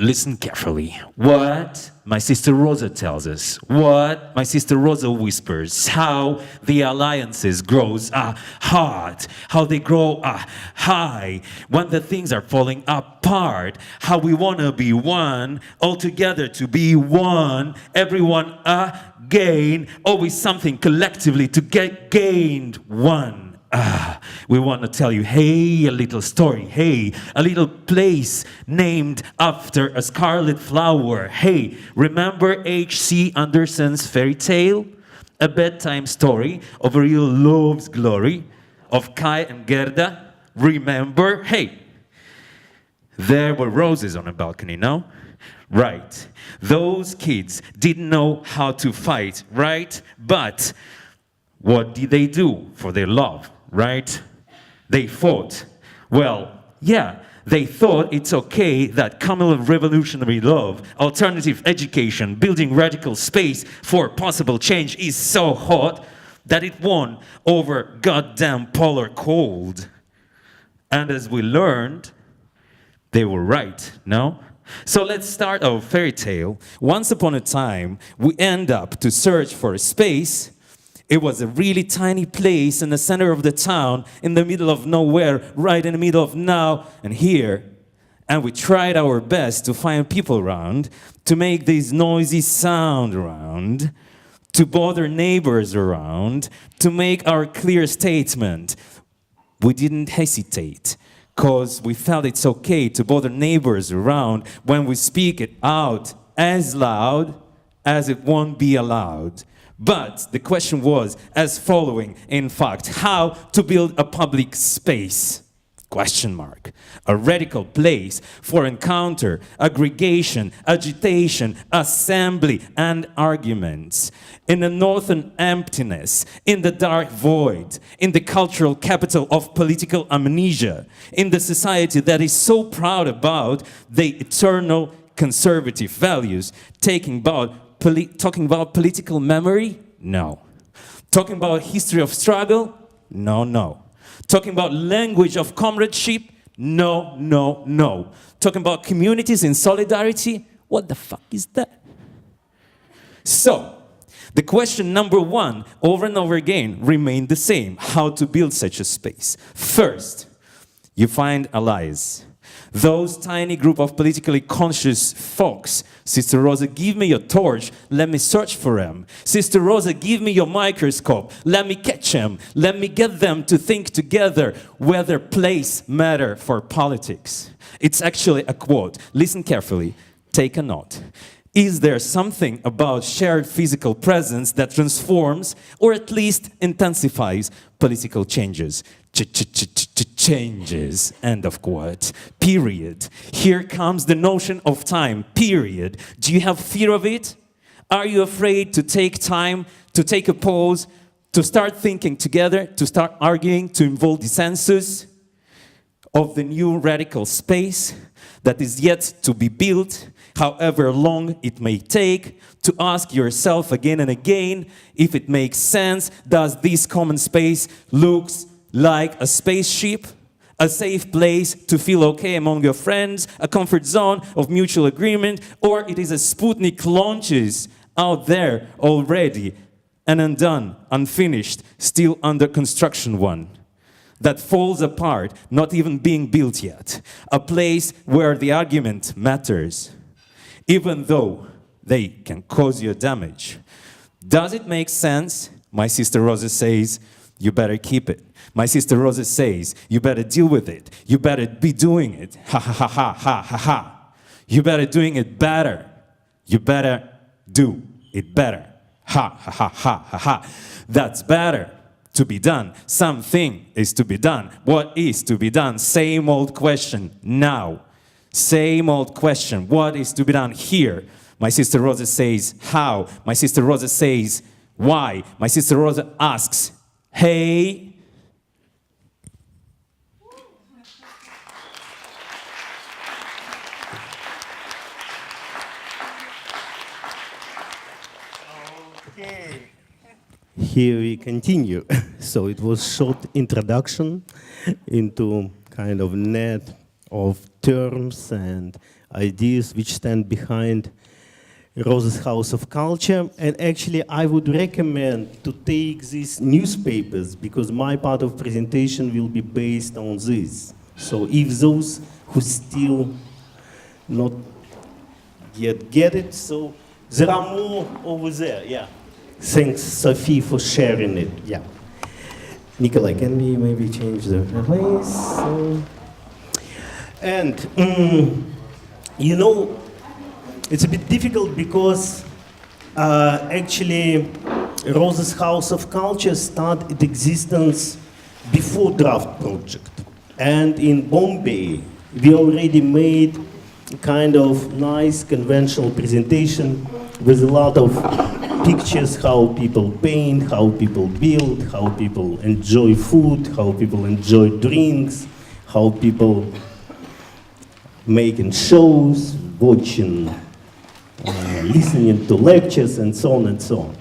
listen carefully. What my sister Rosa tells us. What my sister Rosa whispers. How the alliances grows hard. How they grow high. When the things are falling apart. How we want to be one. All together to be one. Everyone again. Always something collectively to get gained. One. We want to tell you, hey, a little story. Hey, a little place named after a scarlet flower. Hey, remember H.C. Andersen's fairy tale? A bedtime story of a real love's glory of Kai and Gerda. Remember? Hey, there were roses on a balcony, no? Right. Those kids didn't know how to fight, right? But what did they do for their love? Right? They fought. Well, yeah, they thought it's okay that communal revolutionary love, alternative education, building radical space for possible change is so hot that it won over goddamn polar cold. And as we learned, they were right, no? So let's start our fairy tale. Once upon a time, we end up to search for a space. It was a really tiny place in the center of the town, in the middle of nowhere, right in the middle of now and here. And we tried our best to find people around, to make this noisy sound around, to bother neighbors around, to make our clear statement. We didn't hesitate, because we felt it's okay to bother neighbors around when we speak it out as loud as it won't be allowed. But the question was as following, in fact, how to build a public space, question mark, a radical place for encounter, aggregation, agitation, assembly, and arguments, in the northern emptiness, in the dark void, in the cultural capital of political amnesia, in the society that is so proud about the eternal conservative values, talking about political memory? No. Talking about history of struggle? No, no. Talking about language of comradeship? No, no, no. Talking about communities in solidarity? What the fuck is that? So, the question number one, over and over again, remained the same. How to build such a space. First, you find allies. Those tiny group of politically conscious folks. Sister Rosa, give me your torch, let me search for them. Sister Rosa, give me your microscope, let me catch them. Let me get them to think together whether place matter for politics. It's actually a quote. Listen carefully, take a note. Is there something about shared physical presence that transforms or at least intensifies political changes? Changes, end of quote, period. Here comes the notion of time, period. Do you have fear of it? Are you afraid to take time, to take a pause, to start thinking together, to start arguing, to involve dissensus of the new radical space that is yet to be built, however long it may take, to ask yourself again and again if it makes sense? Does this common space looks like a spaceship, a safe place to feel okay among your friends, a comfort zone of mutual agreement, or it is a Sputnik launches out there already, an undone, unfinished, still under construction one, that falls apart, not even being built yet, a place where the argument matters, even though they can cause you damage. Does it make sense? My sister Rosa says, you better keep it. My sister Rosa says, you better deal with it. You better be doing it. Ha ha ha ha ha ha ha. You better doing it better. You better do it better. Ha ha ha ha ha ha. That's better to be done. Something is to be done. What is to be done? Same old question now. Same old question. What is to be done here? My sister Rosa says, how? My sister Rosa says, why? My sister Rosa asks, hey. Here we continue. So it was short introduction into kind of net of terms and ideas which stand behind Rosa's House of Culture. And actually, I would recommend to take these newspapers because my part of presentation will be based on this. So if those who still not yet get it, so there are more over there, yeah. Thanks, Sophie, for sharing it, yeah. Nikolay, can we maybe change the place? And, you know, it's a bit difficult because actually Rosa's House of Culture started existence before Draft Project. And in Bombay, we already made kind of nice conventional presentation with a lot of pictures, how people paint, how people build, how people enjoy food, how people enjoy drinks, how people making shows, watching, listening to lectures, and so on and so on.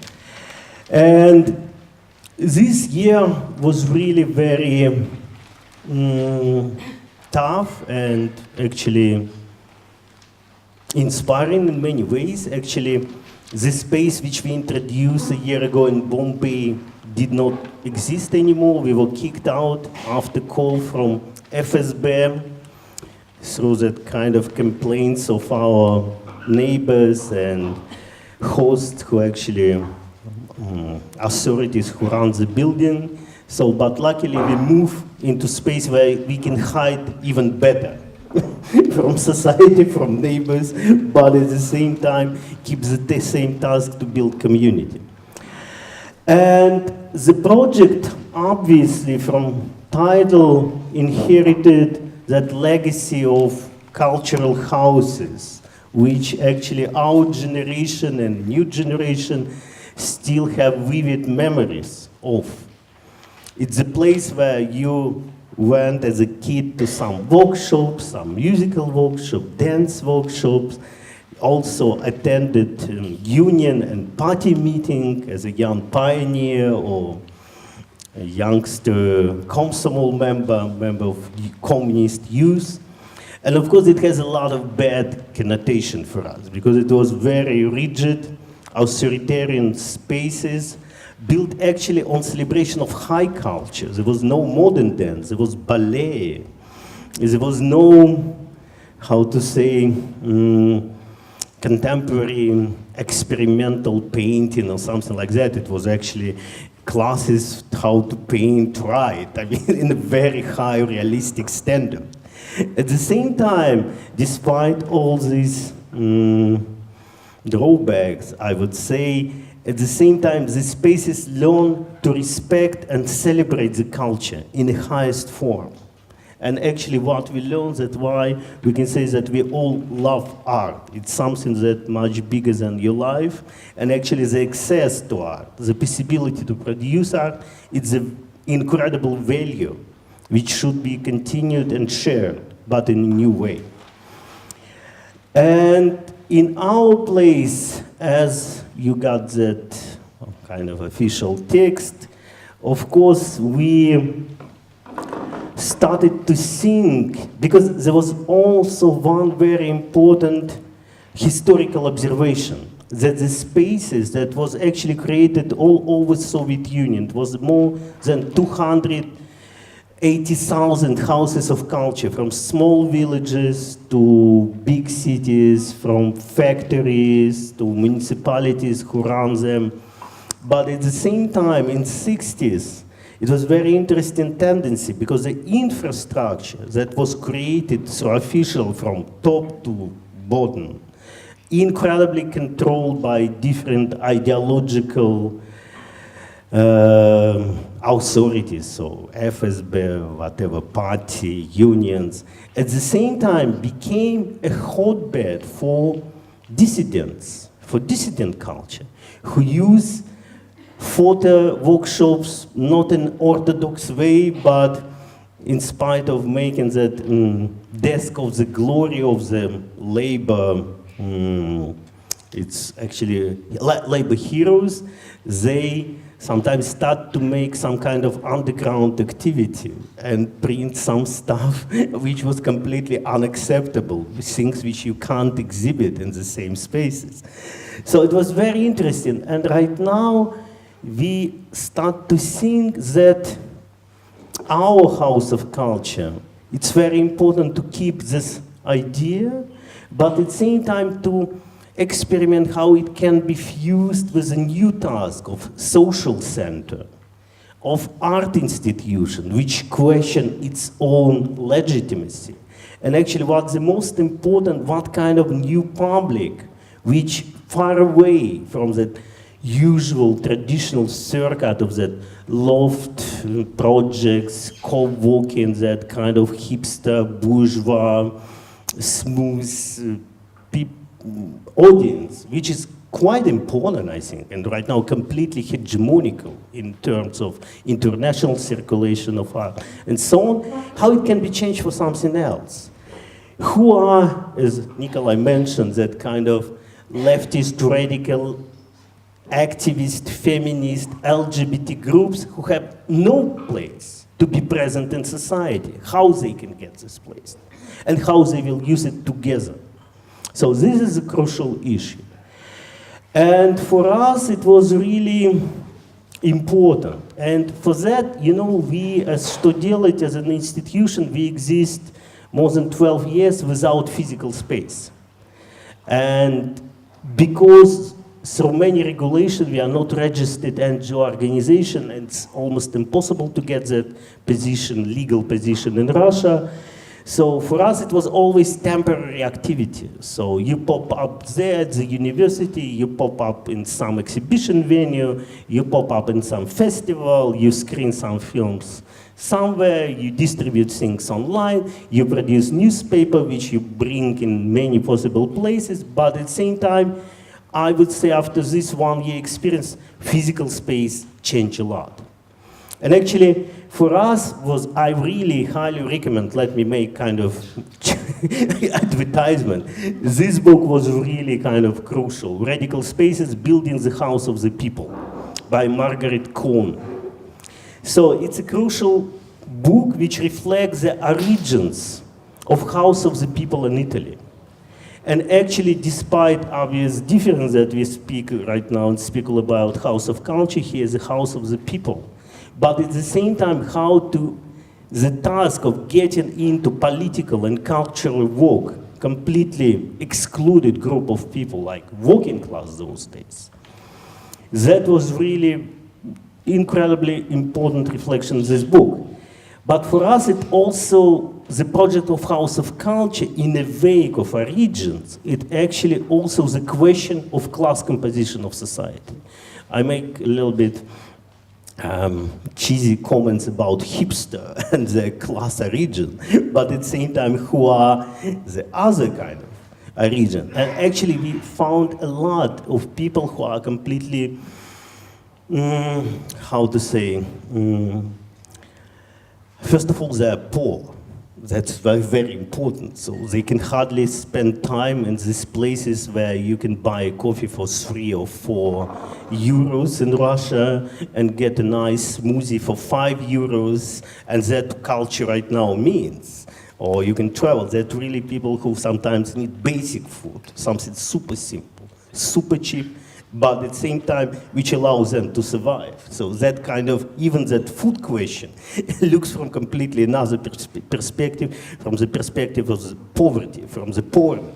And this year was really very tough and actually inspiring in many ways. Actually, the space which we introduced a year ago in Bombay did not exist anymore. We were kicked out after call from FSB through that kind of complaints of our neighbors and hosts who actually, authorities who run the building. So, but luckily we moved into space where we can hide even better from society, from neighbors, but at the same time keep the same task to build community. And the project, obviously, from title, inherited that legacy of cultural houses, which actually our generation and new generation still have vivid memories of. It's a place where you went as a kid to some workshops, some musical workshops, dance workshops, also attended union and party meeting as a young pioneer or a youngster Komsomol member of communist youth. And of course it has a lot of bad connotation for us because it was very rigid, authoritarian spaces, built actually on celebration of high culture. There was no modern dance, there was ballet. There was no, how to say, contemporary experimental painting or something like that. It was actually classes how to paint right, I mean, in a very high realistic standard. At the same time, despite all these drawbacks, I would say, at the same time, the spaces learn to respect and celebrate the culture in the highest form. And actually what we learned, that's why we can say that we all love art. It's something that much bigger than your life. And actually the access to art, the possibility to produce art, it's an incredible value, which should be continued and shared, but in a new way. And in our place, as you got that kind of official text, of course, we started to think, because there was also one very important historical observation, that the spaces that was actually created all over Soviet Union, it was more than 280,000 houses of culture, from small villages to big cities, from factories to municipalities who run them. But at the same time, in the 60s, it was very interesting tendency because the infrastructure that was created through official from top to bottom, incredibly controlled by different ideological authorities, so FSB, whatever, party, unions, at the same time became a hotbed for dissidents, for dissident culture, who use photo workshops, not in orthodox way, but in spite of making that desk of the glory of the labor, it's actually labor heroes, they sometimes start to make some kind of underground activity and print some stuff which was completely unacceptable, things which you can't exhibit in the same spaces. So it was very interesting. And right now, we start to think that our house of culture, it's very important to keep this idea, but at the same time to experiment how it can be fused with a new task of social center, of art institution, which question its own legitimacy. And actually what's the most important, what kind of new public, which far away from that usual traditional circuit of that loft projects, co-working, that kind of hipster, bourgeois, smooth audience, which is quite important, I think, and right now completely hegemonical in terms of international circulation of art, and so on, how it can be changed for something else. Who are, as Nikolay mentioned, that kind of leftist, radical, activist, feminist, LGBT groups who have no place to be present in society, how they can get this place, and how they will use it together. So this is a crucial issue. And for us, it was really important. And for that, you know, we as Delat as an institution, we exist more than 12 years without physical space. And because through many regulations, we are not registered NGO organization, and it's almost impossible to get that position, legal position in Russia. So for us, it was always temporary activity. So you pop up there at the university, you pop up in some exhibition venue, you pop up in some festival, you screen some films somewhere, you distribute things online, you produce newspaper, which you bring in many possible places, but at the same time, I would say after this 1 year experience, physical space changed a lot. And actually, for us, I really highly recommend, let me make kind of advertisement. This book was really kind of crucial. Radical Spaces, Building the House of the People by Margaret Cohn. So it's a crucial book which reflects the origins of House of the People in Italy. And actually, despite obvious difference that we speak right now and speak all about House of Culture, here is a House of the People. But at the same time, the task of getting into political and cultural work, completely excluded group of people, like working class those days. That was really incredibly important reflection in this book. But for us, it also, the project of House of Culture, in a wake of origins, it actually also the question of class composition of society. I make a little bit cheesy comments about hipster and the class origin, but at the same time, who are the other kind of origin. And actually, we found a lot of people who are completely, how to say, first of all, they're poor. That's very, very important. So they can hardly spend time in these places where you can buy a coffee for 3 or 4 euros in Russia and get a nice smoothie for 5 euros, and that culture right now means. Or you can travel. That really people who sometimes need basic food, something super simple, super cheap, but at the same time, which allows them to survive. So that kind of, even that food question, looks from completely another perspective, from the perspective of the poverty, from the poorness.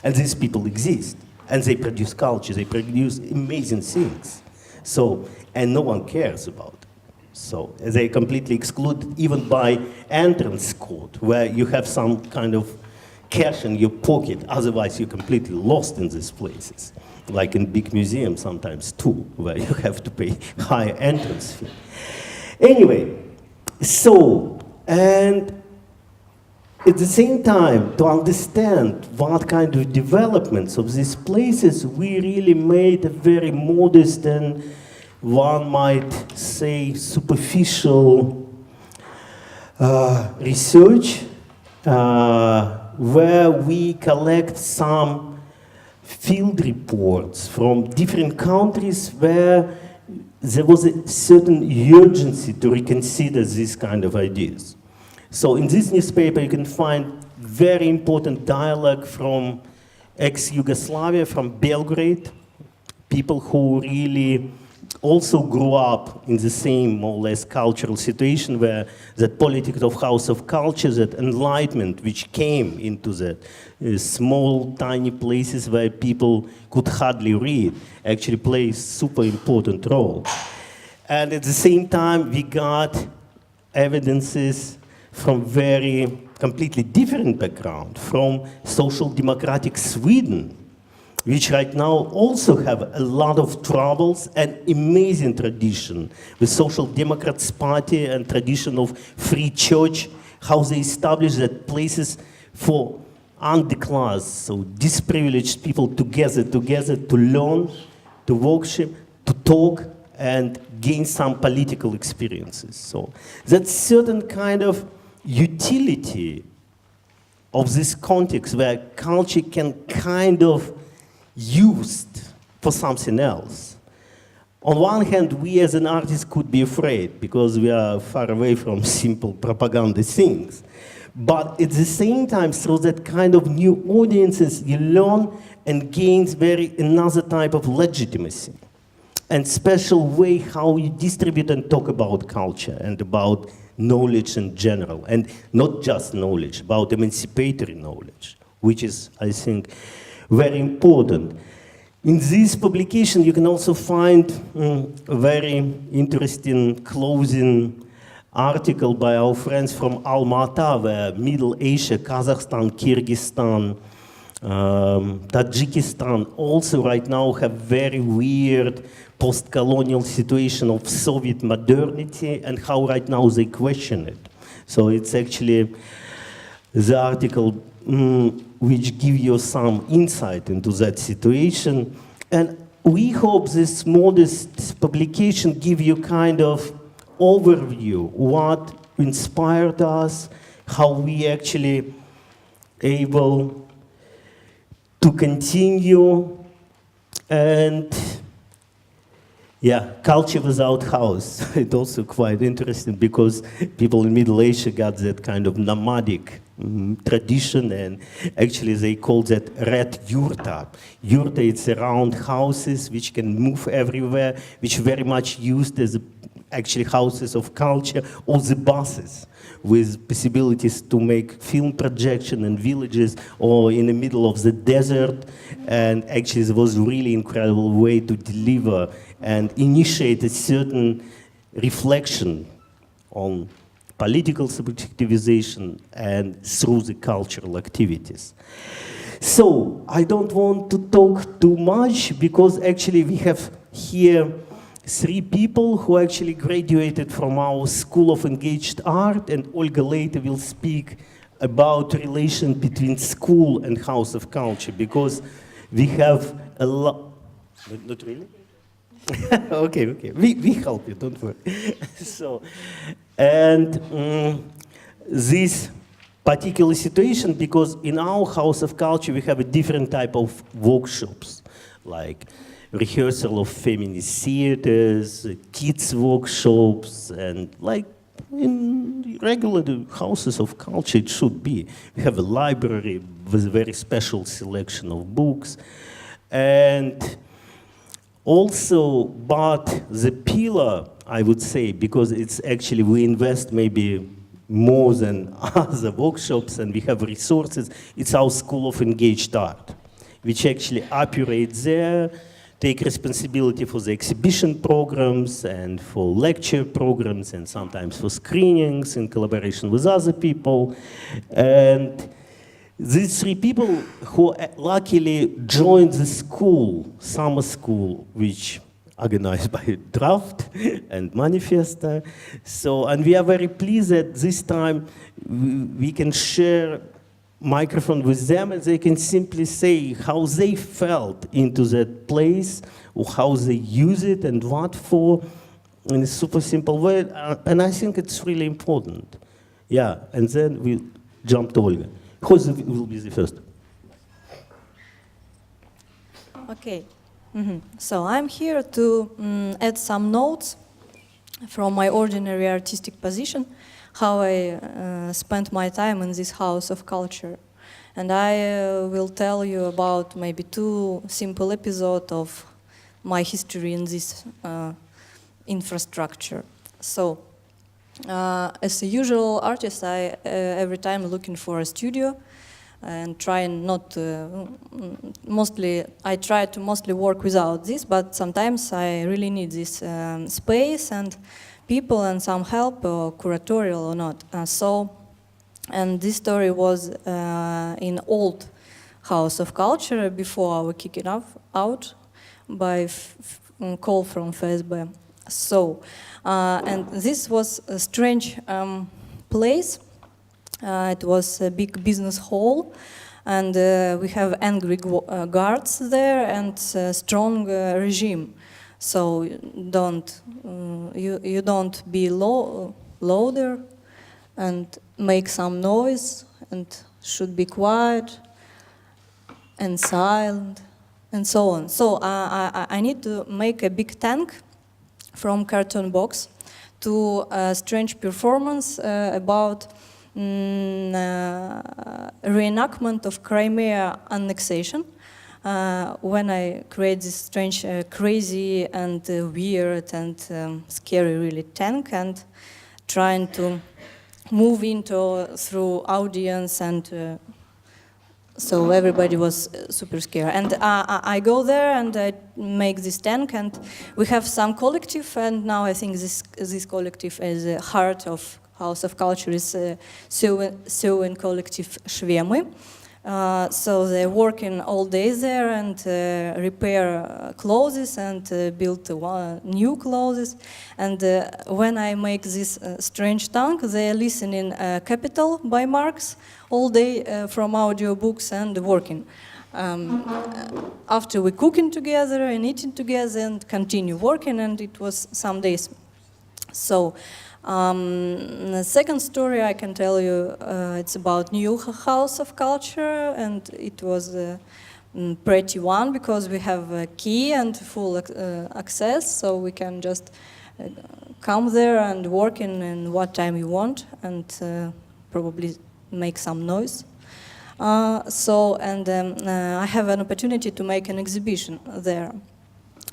And these people exist, and they produce culture, they produce amazing things. So, and no one cares about it. So they completely excluded even by entrance code, where you have some kind of cash in your pocket, otherwise you're completely lost in these places. Like in big museums sometimes too, where you have to pay high entrance fee. Anyway, so, and at the same time, to understand what kind of developments of these places, we really made a very modest and, one might say, superficial research, where we collect some field reports from different countries where there was a certain urgency to reconsider these kind of ideas. So in this newspaper, you can find very important dialogue from ex-Yugoslavia, from Belgrade, people who really also grew up in the same, more or less, cultural situation where that politics of house of culture, that enlightenment which came into that small, tiny places where people could hardly read, actually plays super important role. And at the same time, we got evidences from very completely different background, from social democratic Sweden, which right now also have a lot of troubles and amazing tradition with Social Democrats Party and tradition of free church, how they establish that places for underclass, so disprivileged people together to learn, to worship, to talk, and gain some political experiences. So that's certain kind of utility of this context where culture can kind of used for something else. On one hand, we as an artist could be afraid because we are far away from simple propaganda things. But at the same time, through that kind of new audiences, you learn and gains very another type of legitimacy and special way how you distribute and talk about culture and about knowledge in general, and not just knowledge, about emancipatory knowledge, which is, I think, very important. In this publication, you can also find a very interesting closing article by our friends from Alma-Ata, where Middle Asia, Kazakhstan, Kyrgyzstan, Tajikistan also right now have very weird post-colonial situation of Soviet modernity and how right now they question it. So it's actually the article which give you some insight into that situation. And we hope this modest publication give you kind of overview what inspired us, how we actually able to continue, and yeah, culture without house. It's also quite interesting because people in Middle Asia got that kind of nomadic tradition, and actually they call that red yurta. Yurta, it's around houses which can move everywhere, which very much used as actually houses of culture, or the buses with possibilities to make film projection in villages or in the middle of the desert. And actually it was really incredible way to deliver and initiate a certain reflection on political subjectivization and through the cultural activities. So I don't want to talk too much because actually we have here 3 people who actually graduated from our School of Engaged Art, and Olga later will speak about relation between school and House of Culture, because we have a lot. Not really? Okay. We help you, don't worry. So, and this particular situation, because in our House of Culture we have a different type of workshops, like rehearsal of feminist theaters, kids workshops, and like in regular houses of culture it should be. We have a library with a very special selection of books. And also, but the pillar, I would say, because it's actually, we invest maybe more than other workshops and we have resources, it's our School of Engaged Art, which actually operates there, take responsibility for the exhibition programs and for lecture programs and sometimes for screenings in collaboration with other people. And these 3 people who luckily joined the school, summer school, which organized by Draft and Manifesta. So, and we are very pleased that this time we can share microphone with them and they can simply say how they felt into that place or how they use it and what for in a super simple way. And I think it's really important. Yeah, and then we'll jump to Olga. Who will be the first? Okay. So I'm here to add some notes from my ordinary artistic position, how I spent my time in this house of culture. And I will tell you about maybe 2 simple episodes of my history in this infrastructure. So, as a usual artist, I every time looking for a studio and trying not to, I try to mostly work without this, but sometimes I really need this space and people and some help, or curatorial or not. And this story was in old House of Culture before our kicking out by call from FSB. So, and this was a strange place. It was a big business hall, and we have angry guards there and a strong regime. So you don't be louder and make some noise and should be quiet and silent and so on. So I need to make a big tank from carton box to a strange performance about reenactment of Crimea annexation. When I create this strange, crazy and weird and scary really tank, and trying to move through audience, and so everybody was super scared. And I go there and I make this tank, and we have some collective, and now I think this collective is the heart of House of Culture, is sewing collective Shvemy. So they're working all day there and repair clothes and build new clothes. And when I make this strange tank, they're listening Capital by Marx all day from audiobooks and working. After we cooking together and eating together and continue working, and it was some days. So the second story I can tell you, it's about new House of Culture, and it was a pretty one because we have a key and full access, so we can just come there and work in what time you want, and probably make some noise. I have an opportunity to make an exhibition there,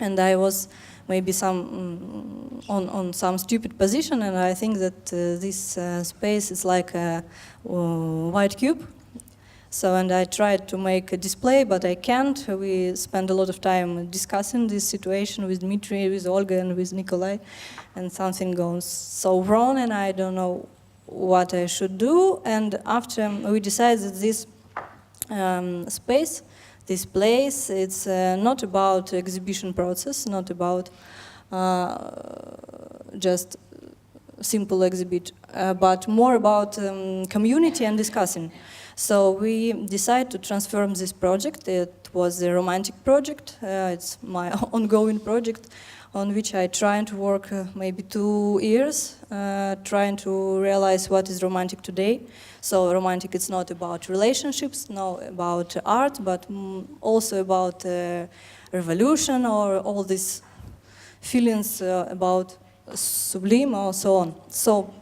and I was maybe some on some stupid position, and I think that this space is like a white cube. So, and I tried to make a display, but I can't. We spent a lot of time discussing this situation with Dmitry, with Olga, and with Nikolay, and something goes so wrong, and I don't know what I should do. And after we decided that this space, this place, it's not about exhibition process, not about just simple exhibit, but more about community and discussing. So we decided to transform this project. It was a romantic project. It's my ongoing project on which I try to work maybe 2 years, trying to realize what is romantic today. So romantic, it's not about relationships, not about art, but also about revolution or all these feelings about sublime or so on. So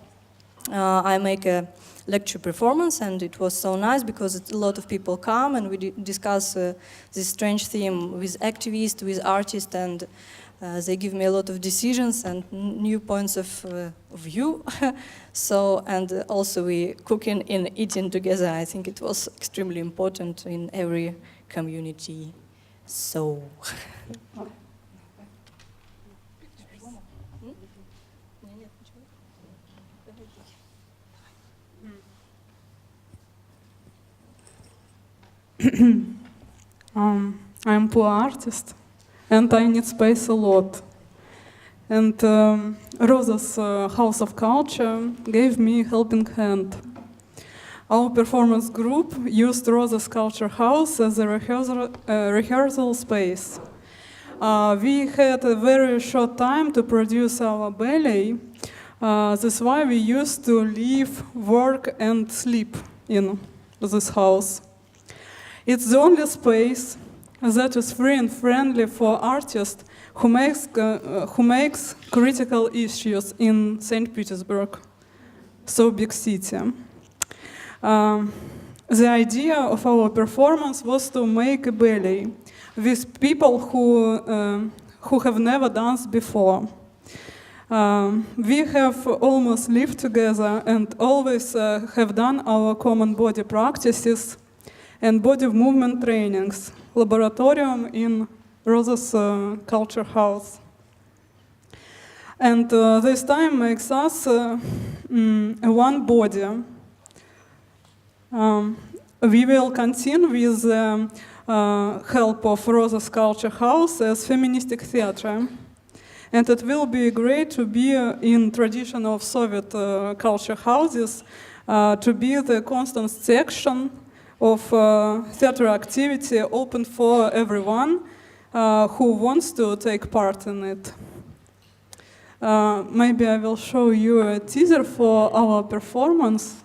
I make a lecture performance, and it was so nice because a lot of people come and we discuss this strange theme with activists, with artists, and they give me a lot of decisions and new points of view. So, and also we cooking and eating together. I think it was extremely important in every community. So. I'm poor artist, and I need space a lot. And Rosa's House of Culture gave me a helping hand. Our performance group used Rosa's Culture House as a rehearsal space. We had a very short time to produce our ballet. That's why we used to live, work, and sleep in this house. It's the only space that is free and friendly for artists who makes critical issues in St. Petersburg, so big city. The idea of our performance was to make a ballet with people who have never danced before. We have almost lived together and always have done our common body practices and body movement trainings, laboratorium in Rosa's culture house. And this time makes us one body. We will continue with the help of Rosa's culture house as feministic theater. And it will be great to be in tradition of Soviet culture houses, to be the constant section of theater activity open for everyone who wants to take part in it. Maybe I will show you a teaser for our performance.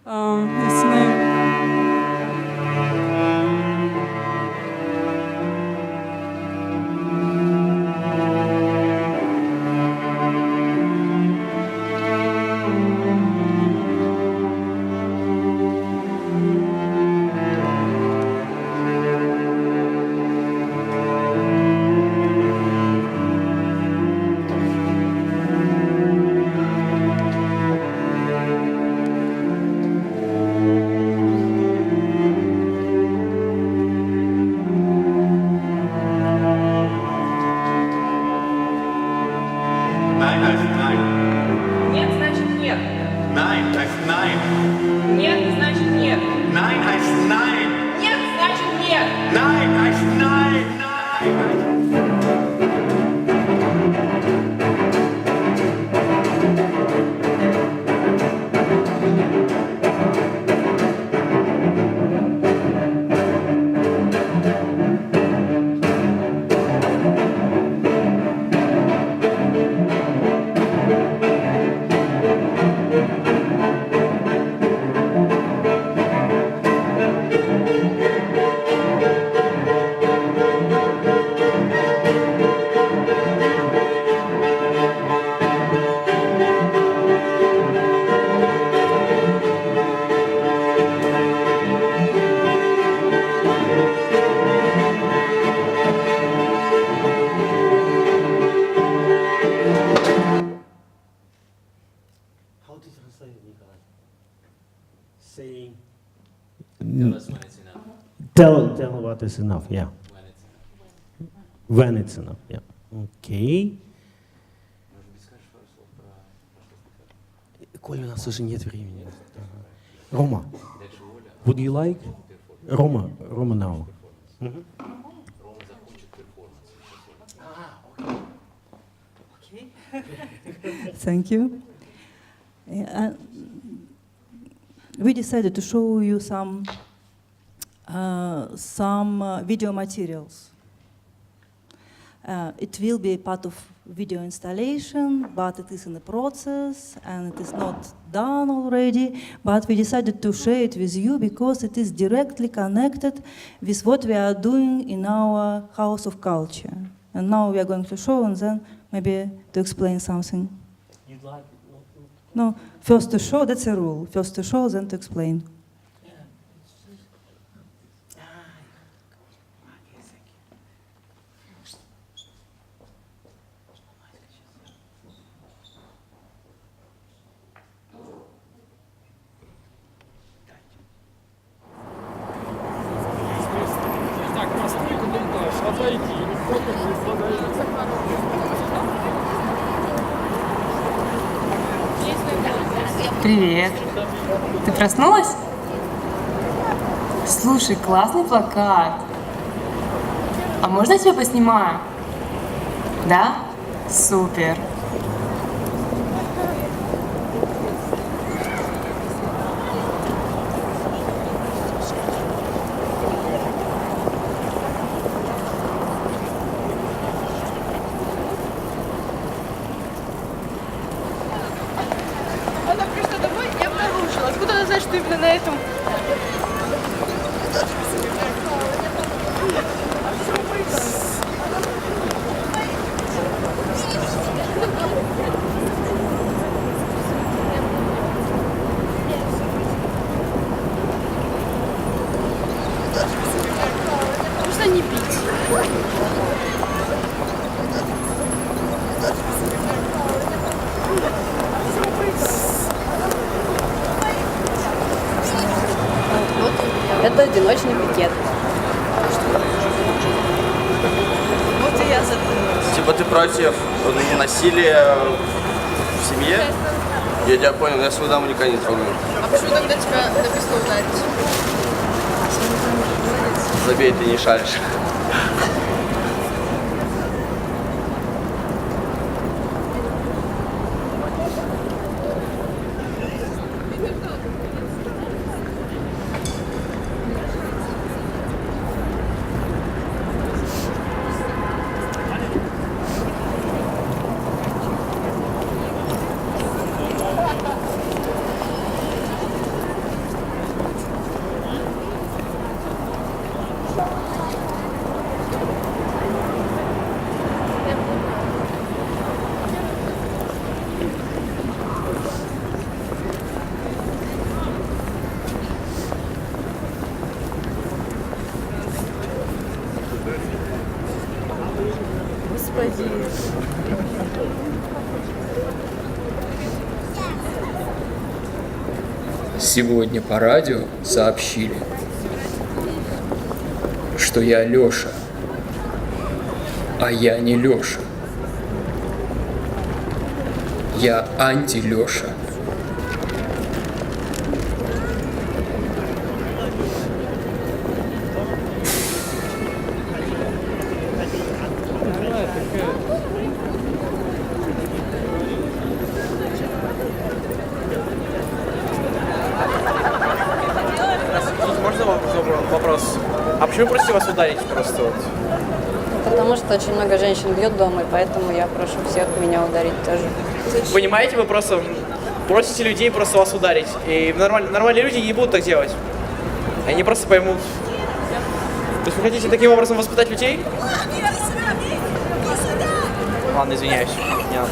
Its name. Tell what is enough, yeah. When it's enough, yeah. Okay. Коля, у нас уже нет времени. Roma, would you like? Roma now. Mm-hmm. Okay. Thank you. We decided to show you some video materials. It will be part of video installation, but it is in the process and it is not done already. But we decided to share it with you because it is directly connected with what we are doing in our House of Culture. And now we are going to show and then maybe to explain something. You'd like it? No, first to show, that's a rule. First to show, then to explain. Привет. Ты проснулась? Слушай, классный плакат. А можно я тебя поснимаю? Да? Супер. это одиночный пикет. Вот и я задумалась. Типа ты против насилия в семье? Я тебя понял, я свою даму никогда не трогаю. А почему тогда тебя написано ударить? Забей, ты не шаришь. Сегодня по радио сообщили, что я Лёша, а я не Лёша. Я анти-Лёша. Вопрос. А почему просите вас ударить просто вот? Потому что очень много женщин бьет дома, и поэтому я прошу всех меня ударить тоже. Понимаете, вы просто просите людей просто вас ударить. И нормальные люди не будут так делать. Они просто поймут. То есть вы хотите таким образом воспитать людей? Ладно, извиняюсь. Не надо.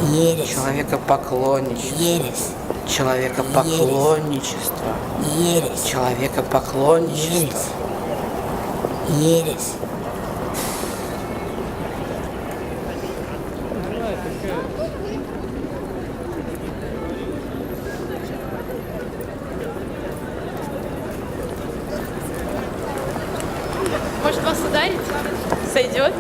Ересь. Человекопоклонничество. Ересь. Человекопоклонничество. Ересь. Человекопоклонничество. Ересь. Может вас ударить? Сойдет?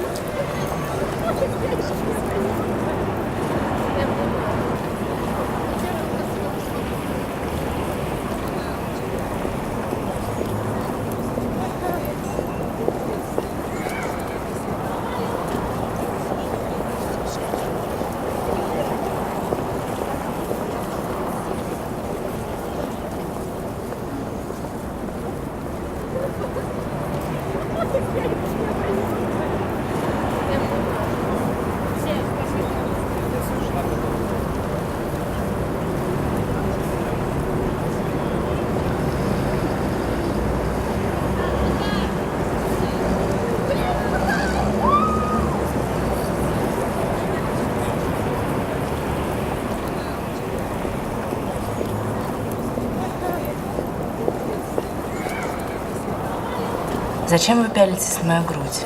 Зачем вы пялитесь на мою грудь?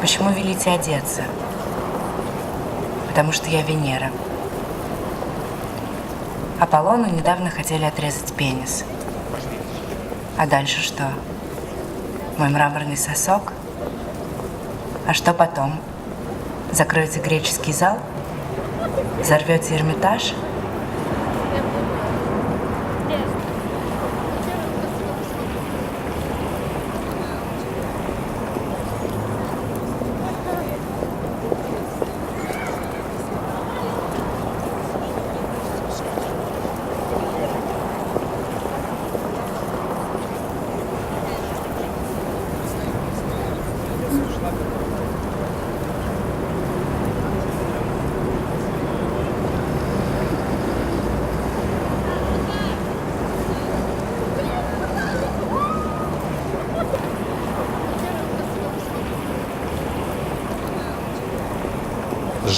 Почему велите одеться? потому что я Венера. Аполлону недавно хотели отрезать пенис. А дальше что? Мой мраморный сосок? А что потом? Закроете греческий зал? Взорвете Эрмитаж?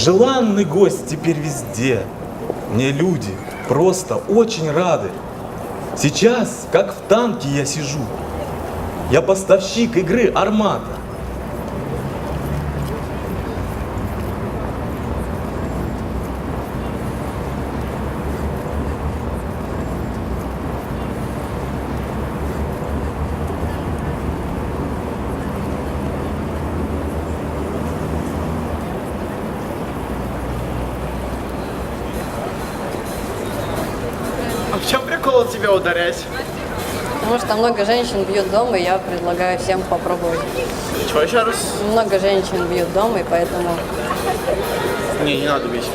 Желанный гость теперь везде. Мне люди просто очень рады. Сейчас, как в танке я сижу. Я поставщик игры «Армата». А в чем прикол тебя ударять? Потому что много женщин бьют дома, и я предлагаю всем попробовать. Чего еще раз? Много женщин бьют дома, и поэтому... Не надо бить.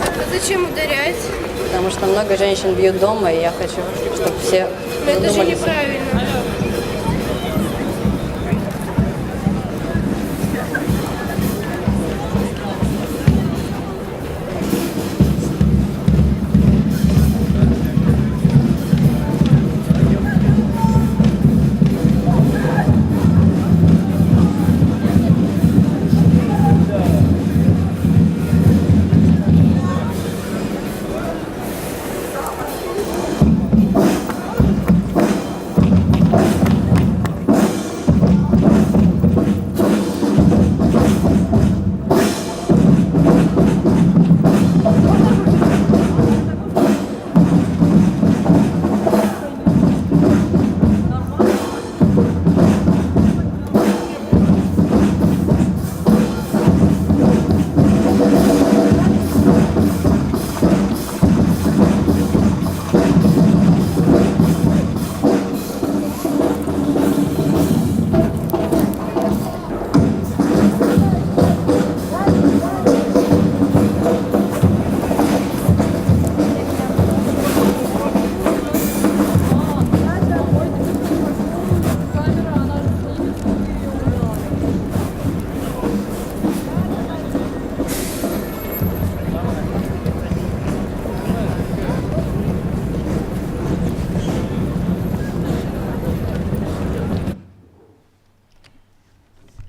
А зачем ударять? Потому что много женщин бьют дома, и я хочу, чтобы все Но это же задумались. неправильно.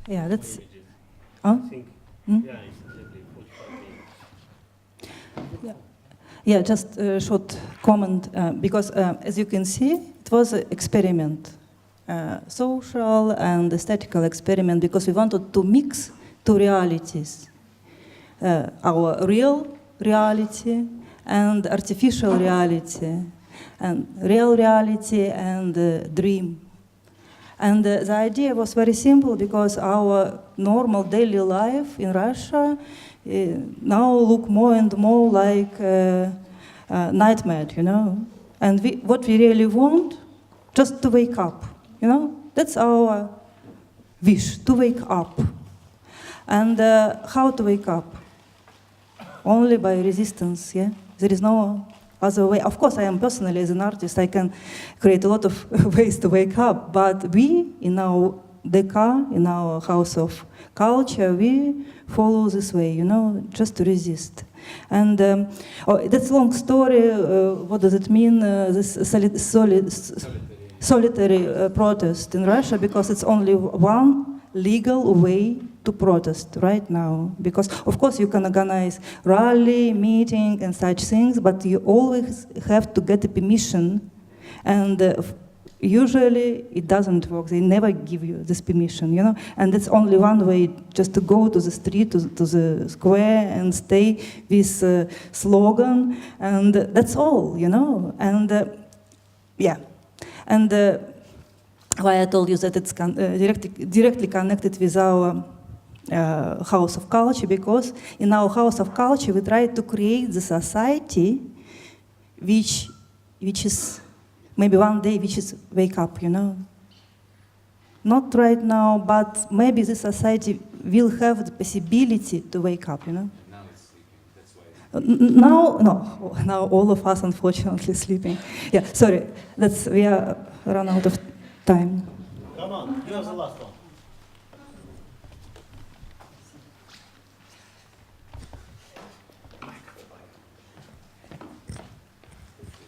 Yeah, that's. Huh? Yeah, just a short comment, because as you can see, it was an experiment, social and aesthetical experiment, because we wanted to mix two realities, our real reality and artificial reality, and real reality and dream. And the idea was very simple, because our normal daily life in Russia now look more and more like a nightmare, you know. And what we really want, just to wake up, you know. That's our wish, to wake up. And how to wake up? Only by resistance, yeah. There is no other way. Of course, I am personally, as an artist, I can create a lot of ways to wake up, but we, in our DK, in our House of Culture, we follow this way, you know, just to resist. And that's a long story. What does it mean, this solitary protest in Russia? Because it's only one legal way to protest right now. Because, of course, you can organize rally, meeting, and such things, but you always have to get a permission. And usually it doesn't work. They never give you this permission, you know. And it's only one way, just to go to the street, to the square, and stay with slogan, and that's all, you know. And yeah, and why I told you that it's directly connected with our House of Culture, because in our House of Culture we try to create the society which is maybe one day which is wake up, you know. Not right now, but maybe the society will have the possibility to wake up, you know. Now it's sleeping, that's why. Now all of us unfortunately sleeping. Yeah, sorry, we are run out of time. Come on, you have the last one.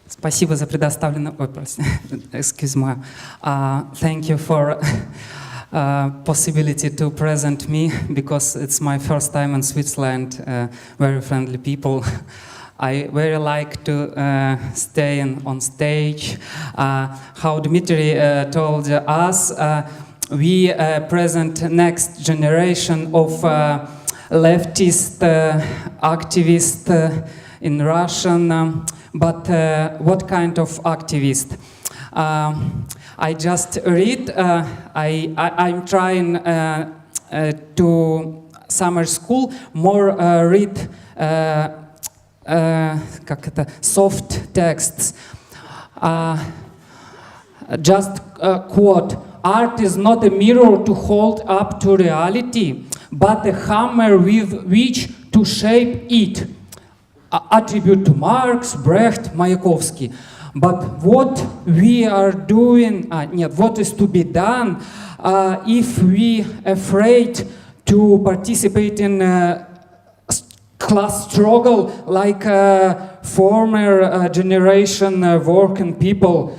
Спасибо за предоставленную... Ой, excuse me. Thank you for possibility to present me, because it's my first time in Switzerland. Very friendly people. I very like to stay on stage. How Dmitry told us, we present next generation of leftist activists in Russian. But what kind of activist? I just read. I'm trying to summer school more read soft texts. Just quote: "Art is not a mirror to hold up to reality, but a hammer with which to shape it." Attribute to Marx, Brecht, Mayakovsky. But what we are doing, what is to be done if we afraid to participate in class struggle like former generation working people,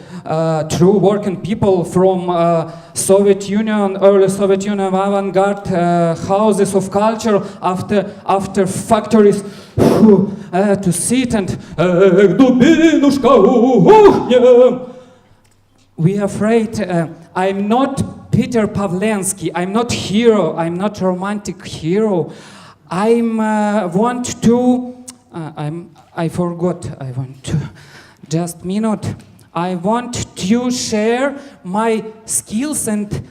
true working people from Soviet Union, early Soviet Union avant-garde houses of culture after factories to sit and we are afraid. I'm not Peter Pavlensky, I'm not hero, I'm not romantic hero. I want to just minute. I want to share my skills and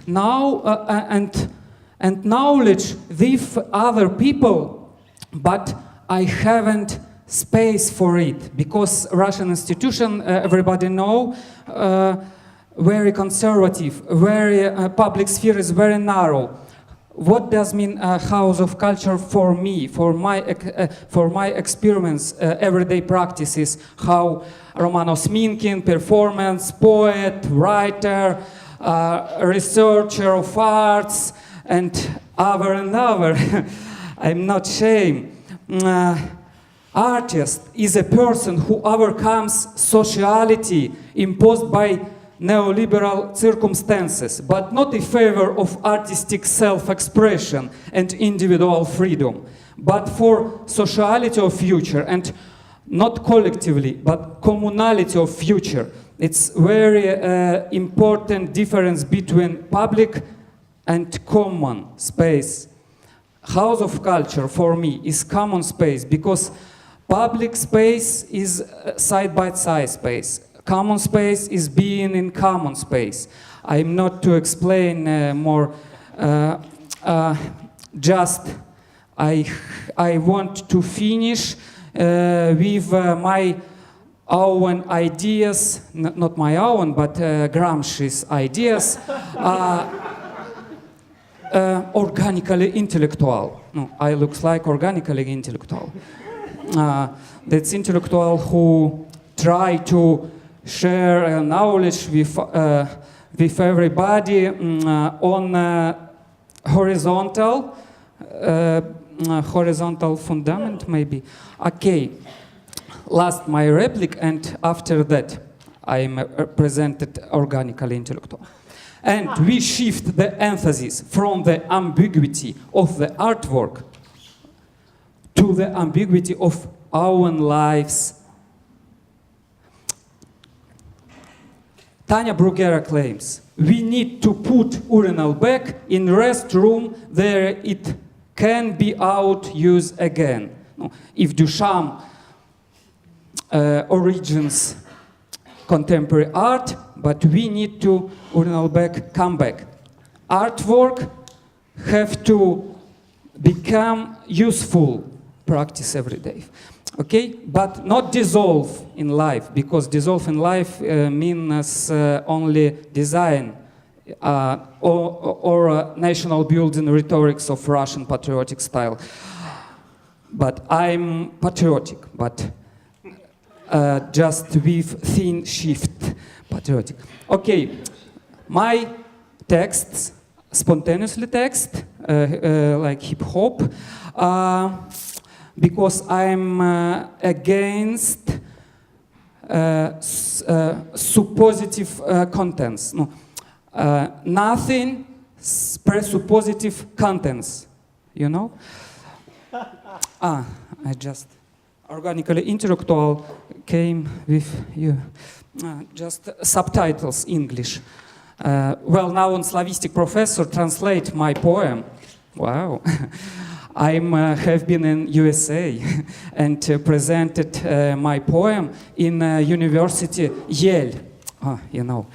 knowledge with other people, but I haven't space for it because Russian institution, everybody know, very conservative, very public sphere is very narrow. What does mean house of culture for me, for my experiments, everyday practices? How Roman Osminkin, performance, poet, writer, researcher of arts, and other. I'm not ashamed. Artist is a person who overcomes sociality imposed by neoliberal circumstances, but not in favor of artistic self-expression and individual freedom, but for sociality of future, and not collectively, but communality of future. It's very important difference between public and common space. House of culture for me is common space because public space is side-by-side space. Common space is being in common space. I'm not to explain more. Just I want to finish with my own ideas, not my own, but Gramsci's ideas. Organically intellectual. No, I look like organically intellectual. That's intellectual who try to share knowledge with everybody on horizontal fundament, maybe. Okay, last my replic, and after that I am presented organically intellectual. And we shift the emphasis from the ambiguity of the artwork to the ambiguity of our own lives. Tanya Bruguera claims, we need to put urinal back in restroom there it can be out use again. No, if Duchamp origins contemporary art, but we need to urinal back come back. Artwork have to become useful practice every day. Okay, but not dissolve in life, because dissolve in life means only design or national building rhetorics of Russian patriotic style. But I'm patriotic, but just with thin shift patriotic. Okay, my texts, spontaneously text, like hip hop, because I'm against suppositive contents. No, nothing presuppositive contents, you know? I just organically intellectual came with you. Just subtitles English. Well-known Slavistic professor translate my poem. Wow. I have been in USA and presented my poem in University Yale. You know.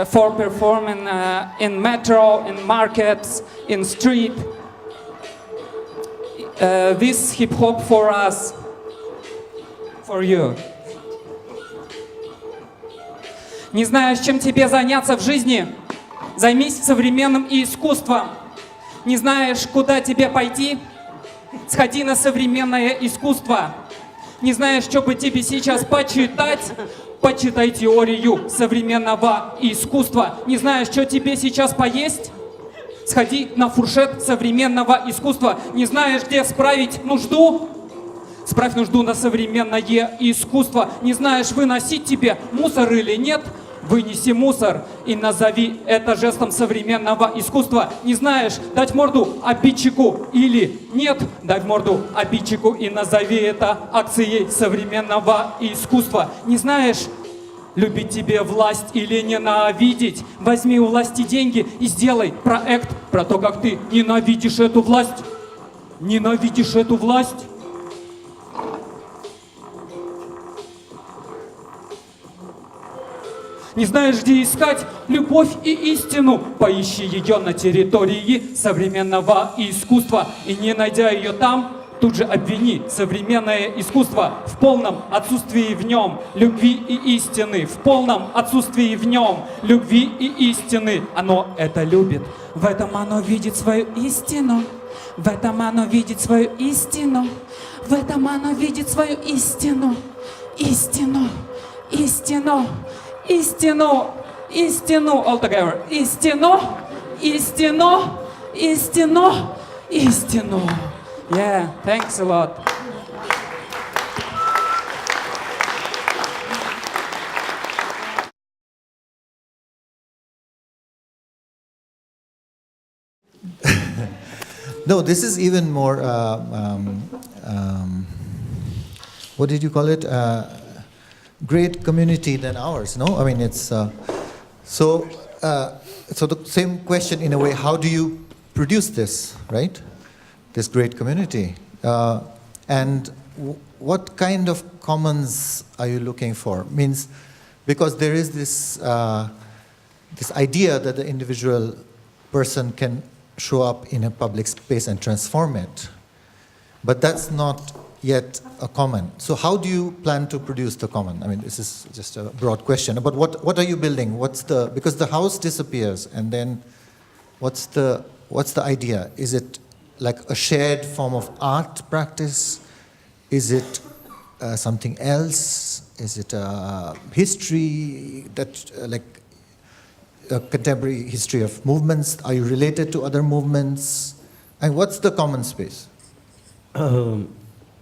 For performing in metro, in markets, in street. This hip hop for us, for you. Не знаешь, чем тебе заняться в жизни? Займись современным искусством. Не знаешь, куда тебе пойти? Сходи на современное искусство. Не знаешь, что бы тебе сейчас почитать? Почитай теорию современного искусства. Не знаешь, что тебе сейчас поесть? Сходи на фуршет современного искусства. Не знаешь, где справить нужду? Справь нужду на современное искусство. Не знаешь, выносить тебе мусор или нет? Вынеси мусор и назови это жестом современного искусства. Не знаешь, дать морду обидчику или нет? Дай морду обидчику и назови это акцией современного искусства. Не знаешь, любить тебе власть или ненавидеть? Возьми у власти деньги и сделай проект про то, как ты ненавидишь эту власть. Ненавидишь эту власть. Не знаешь, где искать любовь и истину? Поищи ее на территории современного искусства. И не найдя ее там, тут же обвини современное искусство в полном отсутствии в нем любви и истины. В полном отсутствии в нем любви и истины. Оно это любит. В этом оно видит свою истину. В этом оно видит свою истину. В этом оно видит свою истину. Истину. Истину. Истину, истину, all together. Истину, истину, истину, истину. Yeah, thanks a lot. No, this is even more, what did you call it? Great community than ours, no? I mean, it's so the same question in a way. How do you produce this, right? This great community, and what kind of commons are you looking for? Means, because there is this this idea that the individual person can show up in a public space and transform it, but that's not yet a common. So how do you plan to produce the common? I mean, this is just a broad question. But what are you building? Because the house disappears, and then what's the idea? Is it like a shared form of art practice? Is it something else? Is it a history that like a contemporary history of movements? Are you related to other movements? And what's the common space?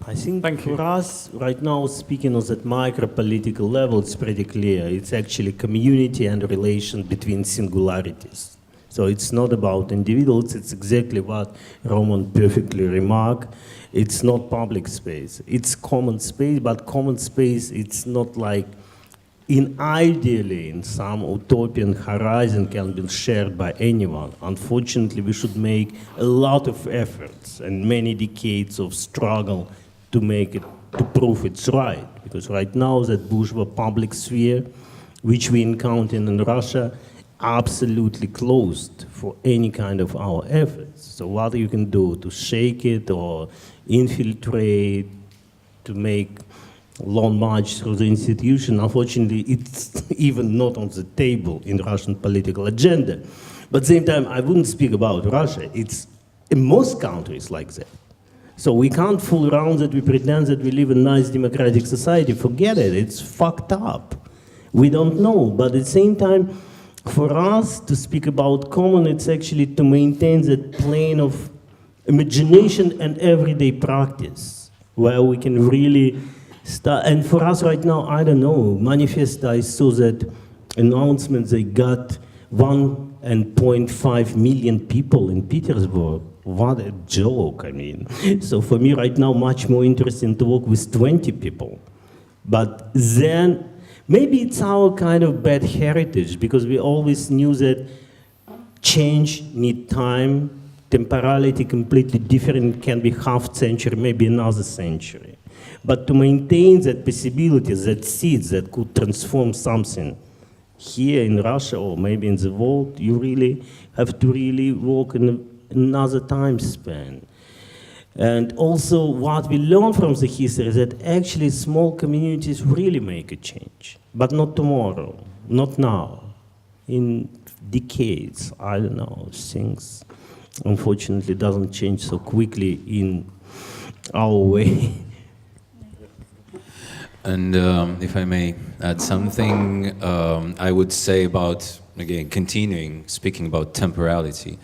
I think for us, right now, speaking on that micro-political level, it's pretty clear. It's actually community and relation between singularities. So it's not about individuals, it's exactly what Roman perfectly remarked. It's not public space. It's common space, but common space, it's not like ideally in some utopian horizon can be shared by anyone. Unfortunately, we should make a lot of efforts and many decades of struggle to make it, to prove it's right. Because right now that bourgeois public sphere, which we encounter in Russia, absolutely closed for any kind of our efforts. So what you can do to shake it or infiltrate, to make long march through the institution, unfortunately, it's even not on the table in Russian political agenda. But at the same time, I wouldn't speak about Russia. It's in most countries like that. So we can't fool around that we pretend that we live in a nice democratic society. Forget it, it's fucked up. We don't know, but at the same time, for us to speak about common, it's actually to maintain that plane of imagination and everyday practice, where we can really start. And for us right now, I don't know, manifest, I saw that announcement they got 1.5 million people in Petersburg. What a joke, I mean. So for me right now, much more interesting to work with 20 people. But then, maybe it's our kind of bad heritage, because we always knew that change needs time, temporality completely different, can be half century, maybe another century. But to maintain that possibility, that seeds that could transform something here in Russia or maybe in the world, you really have to really work in another time span. And also what we learn from the history is that actually small communities really make a change, but not tomorrow, not now, in decades, I don't know, things unfortunately doesn't change so quickly in our way. And if I may add something, I would say about, again, continuing speaking about temporality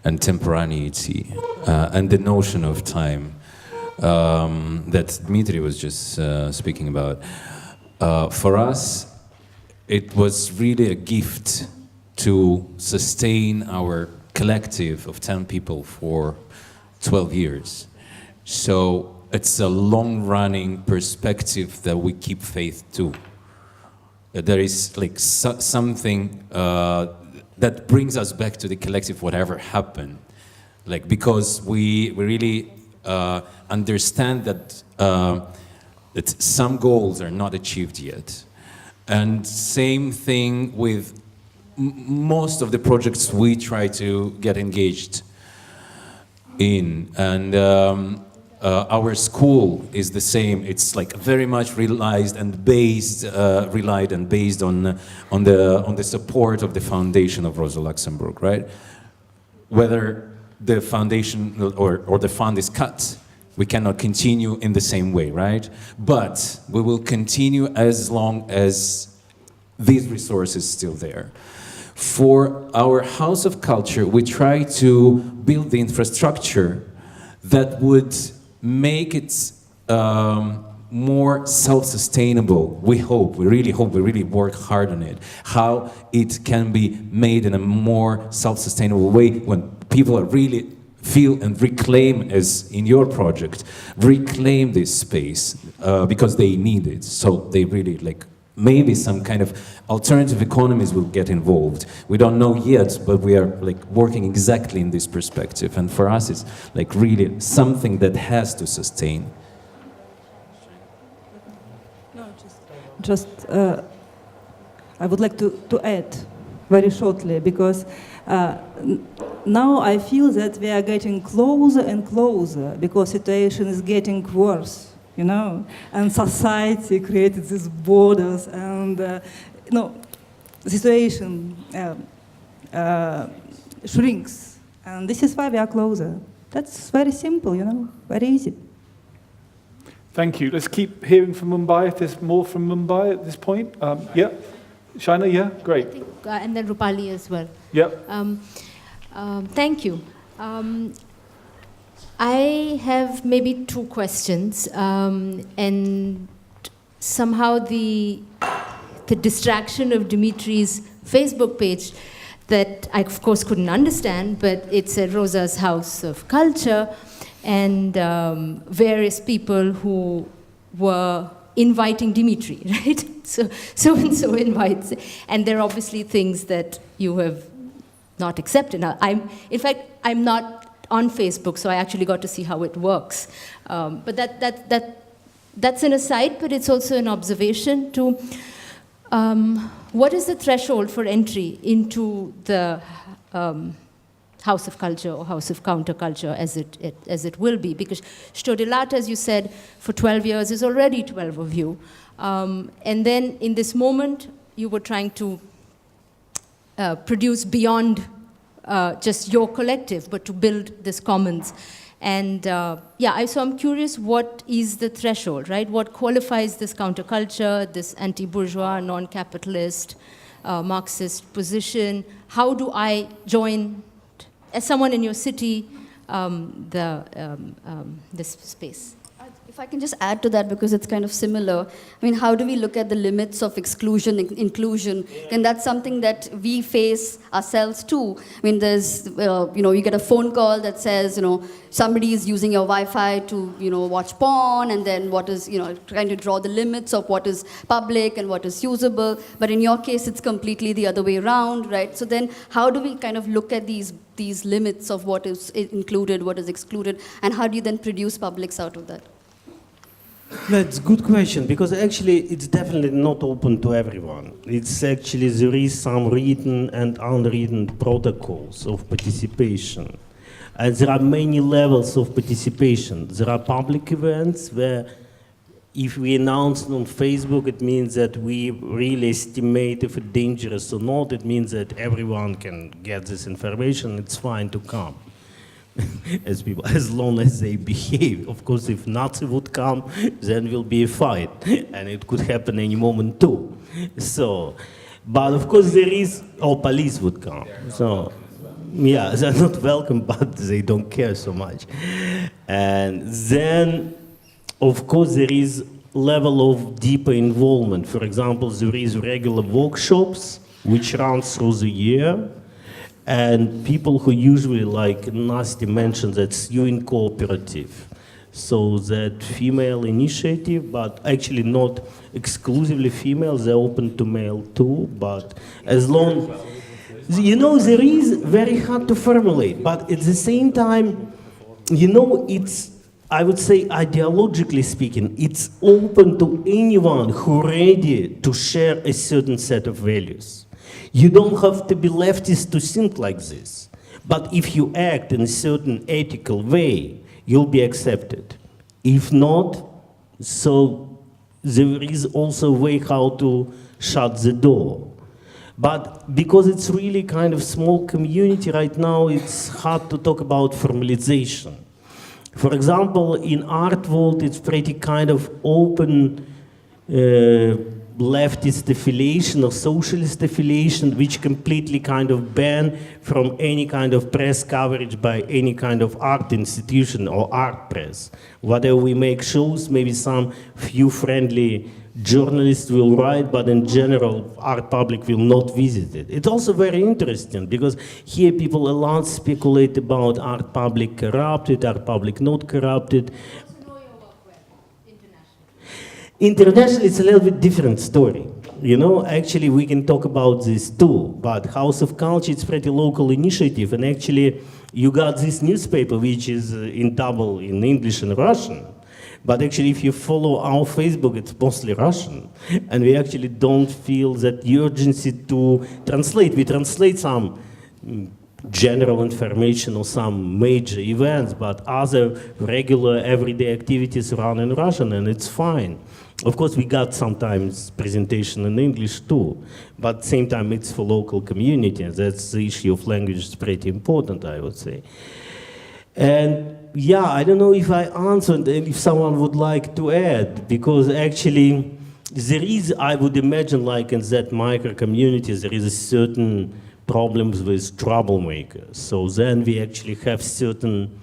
and temporaneity and the notion of time that Dmitry was just speaking about. For us, it was really a gift to sustain our collective of 10 people for 12 years. So it's a long-running perspective that we keep faith to. There is like something that brings us back to the collective, whatever happened. Like, because we really understand that that some goals are not achieved yet. And same thing with most of the projects we try to get engaged in. And our school is the same. It's like very much relied and based on the support of the foundation of Rosa Luxemburg, right? Whether the foundation or the fund is cut, we cannot continue in the same way, right? But we will continue as long as these resources still there. For our House of Culture, we try to build the infrastructure that would make it more self-sustainable. We really work hard on it. How it can be made in a more self-sustainable way when people are really feel and reclaim, as in your project, reclaim this space because they need it. So they really like, maybe some kind of alternative economies will get involved. We don't know yet, but we are like working exactly in this perspective. And for us, it's like really something that has to sustain. No, I would like to add very shortly, because now I feel that we are getting closer and closer, because situation is getting worse. You know, and society created these borders, and the situation shrinks, and this is why we are closer. That's very simple, you know, very easy. Thank you. Let's keep hearing from Mumbai. If there's more from Mumbai at this point, yeah, Shaina, yeah, great. I think, and then Rupali as well. Yeah. Thank you. I have maybe two questions, and somehow the distraction of Dmitry's Facebook page that I of course couldn't understand, but it said Rosa's House of Culture, and various people who were inviting Dmitry, right? So and so invites, and there are obviously things that you have not accepted. Now, I'm not on Facebook, so I actually got to see how it works. But that's an aside, but it's also an observation to what is the threshold for entry into the House of Culture or House of Counterculture as it will be? Because Chto Delat, as you said, for 12 years is already 12 of you. And then in this moment, you were trying to produce beyond just your collective, but to build this commons. And so I'm curious, what is the threshold, right? What qualifies this counterculture, this anti-bourgeois, non-capitalist, Marxist position? How do I join, as someone in your city, this space? If I can just add to that, because it's kind of similar. I mean, how do we look at the limits of exclusion and inclusion? And that's something that we face ourselves too. I mean, there's, you get a phone call that says, somebody is using your Wi-Fi to, watch porn, and then what is, trying to draw the limits of what is public and what is usable. But in your case, it's completely the other way around, right? So then how do we kind of look at these limits of what is included, what is excluded, and how do you then produce publics out of that? That's a good question, because actually it's definitely not open to everyone. It's actually, there is some written and unwritten protocols of participation. And there are many levels of participation. There are public events where if we announce it on Facebook, it means that we really estimate if it's dangerous or not. It means that everyone can get this information. It's fine to come. As long as they behave. Of course, if Nazi would come, then will be a fight, and it could happen any moment too. So, but of course there is, or police would come. So, yeah, they're not welcome, but they don't care so much. And then, of course, there is level of deeper involvement. For example, there is regular workshops which run through the year. And people who usually, like Nasty mentioned, that's UN Cooperative. So that female initiative, but actually not exclusively female, they're open to male too, but as long, there is very hard to formulate, but at the same time, it's, I would say ideologically speaking, it's open to anyone who's ready to share a certain set of values. You don't have to be leftist to think like this. But if you act in a certain ethical way, you'll be accepted. If not, so there is also a way how to shut the door. But because it's really kind of small community right now, it's hard to talk about formalization. For example, in art world, it's pretty kind of open leftist affiliation or socialist affiliation, which completely kind of ban from any kind of press coverage by any kind of art institution or art press. Whatever we make shows, maybe some few friendly journalists will write, but in general, art public will not visit it. It's also very interesting, because here people a lot speculate about art public corrupted, art public not corrupted. Internationally, it's a little bit different story. Actually, we can talk about this too, but House of Culture, it's pretty local initiative, and actually, you got this newspaper, which is in double in English and Russian, but actually, if you follow our Facebook, it's mostly Russian, and we actually don't feel that urgency to translate. We translate some general information or some major events, but other regular everyday activities run in Russian, and it's fine. Of course, we got sometimes presentation in English too, but at the same time, it's for local community. That's the issue of language is pretty important, I would say. And yeah, I don't know if I answered, and if someone would like to add, because actually, there is, I would imagine, like in that micro community, there is a certain problems with troublemakers. So then we actually have certain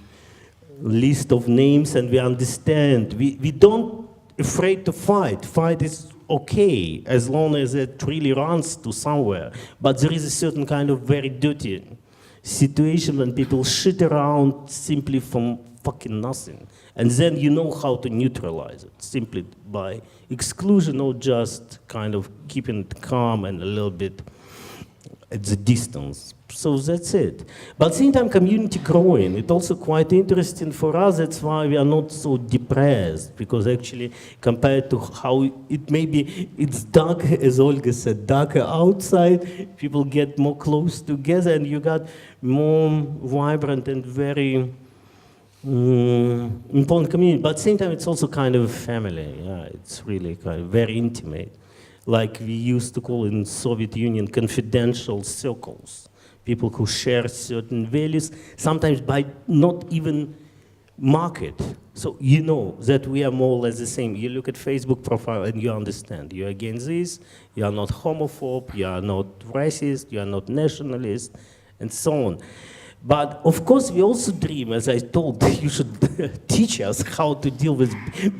list of names and we understand. We don't afraid to fight. Fight is okay as long as it really runs to somewhere. But there is a certain kind of very dirty situation when people shit around simply from fucking nothing. And then you know how to neutralize it, simply by exclusion or just kind of keeping it calm and a little bit at the distance. So that's it. But at the same time, community growing. It's also quite interesting for us. That's why we are not so depressed, because actually, compared to how it may be, it's dark, as Olga said, darker outside. People get more close together, and you got more vibrant and very important community. But at the same time, it's also kind of family. Yeah, it's really kind of very intimate. Like we used to call in Soviet Union confidential circles. People who share certain values, sometimes by not even market. So you know that we are more or less the same. You look at Facebook profile and you understand. You're against this, you are not homophobe, you are not racist, you are not nationalist, and so on. But of course, we also dream, as I told, you should teach us how to deal with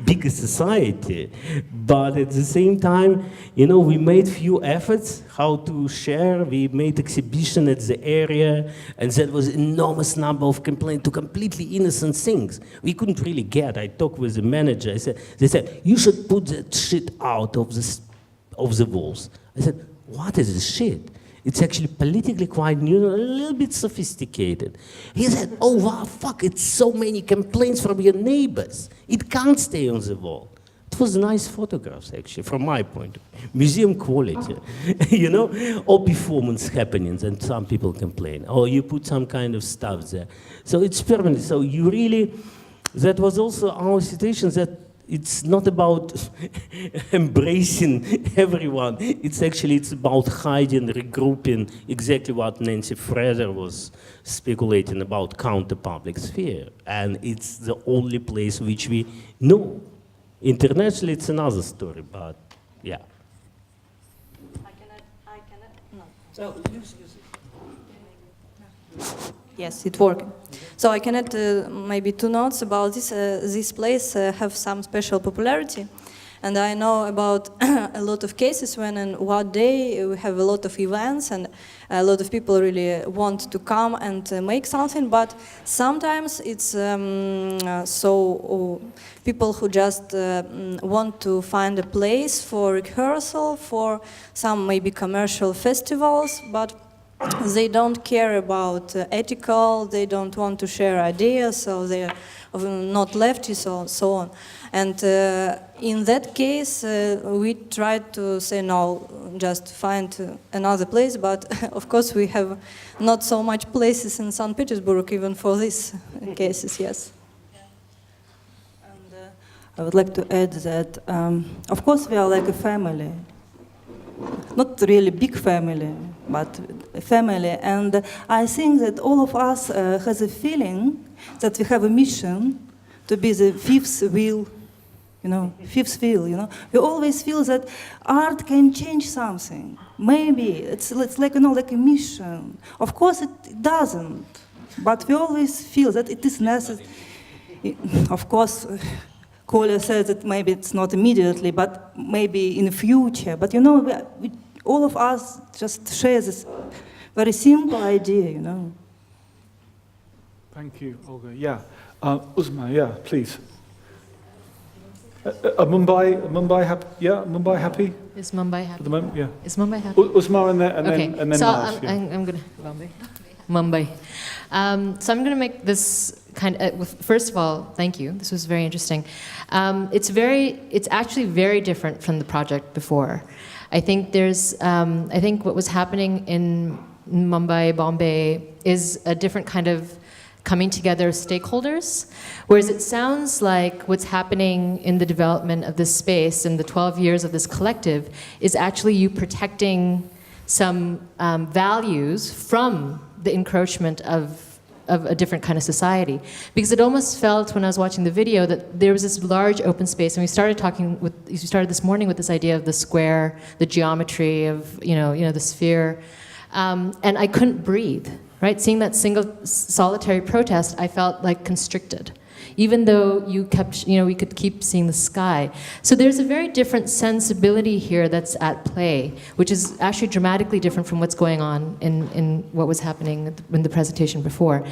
bigger society. But at the same time, you know, we made few efforts how to share. We made exhibition at the area, and there was enormous number of complaints to completely innocent things we couldn't really get. I talked with the manager. They said, you should put that shit out of the walls. I said, what is this shit? It's actually politically quite new, a little bit sophisticated. He said, oh, wow, fuck, it's so many complaints from your neighbors. It can't stay on the wall. It was nice photographs, actually, from my point of view. Museum quality, you know, or performance happenings, and some people complain. Or you put some kind of stuff there. So it's permanent. So you really, that was also our situation, that it's not about embracing everyone. It's about hiding, regrouping, exactly what Nancy Fraser was speculating about, counter-public sphere. And it's the only place which we know. Internationally, it's another story, but yeah. I cannot, no. Yes, it's working. So I can add maybe 2 notes about this. This place have some special popularity. And I know about a lot of cases when in one day we have a lot of events and a lot of people really want to come and make something, but sometimes it's people who just want to find a place for rehearsal, for some maybe commercial festivals, but they don't care about ethical, they don't want to share ideas, so they're not leftists or so on. And in that case, we tried to say no, just find another place, but of course we have not so much places in St. Petersburg even for these cases, yes. And I would like to add that, of course we are like a family. Not really big family, but a family. And I think that all of us has a feeling that we have a mission to be the fifth wheel, fifth wheel, We always feel that art can change something. Maybe it's like, like a mission. Of course it doesn't, but we always feel that it is necessary. Of course, Kolya says that maybe it's not immediately, but maybe in the future. But all of us just share this very simple idea, Thank you, Olga. Yeah. Uzma, yeah, please. Mumbai happy? Yeah, Mumbai happy? Is Mumbai happy? At the moment, yeah. Is Mumbai happy? Uzma and then so Nils, I'm going to Mumbai. So I'm going to make this first of all, thank you. This was very interesting. It's actually very different from the project before. I think I think what was happening in Mumbai, Bombay, is a different kind of coming together of stakeholders, whereas it sounds like what's happening in the development of this space and the 12 years of this collective is actually you protecting some values from the encroachment of a different kind of society. Because it almost felt, when I was watching the video, that there was this large open space, and we started this morning with this idea of the square, the geometry of, the sphere, and I couldn't breathe, right? Seeing that single solitary protest, I felt like constricted. even though you kept, we could keep seeing the sky. So there's a very different sensibility here that's at play, which is actually dramatically different from what's going on in what was happening in the presentation before.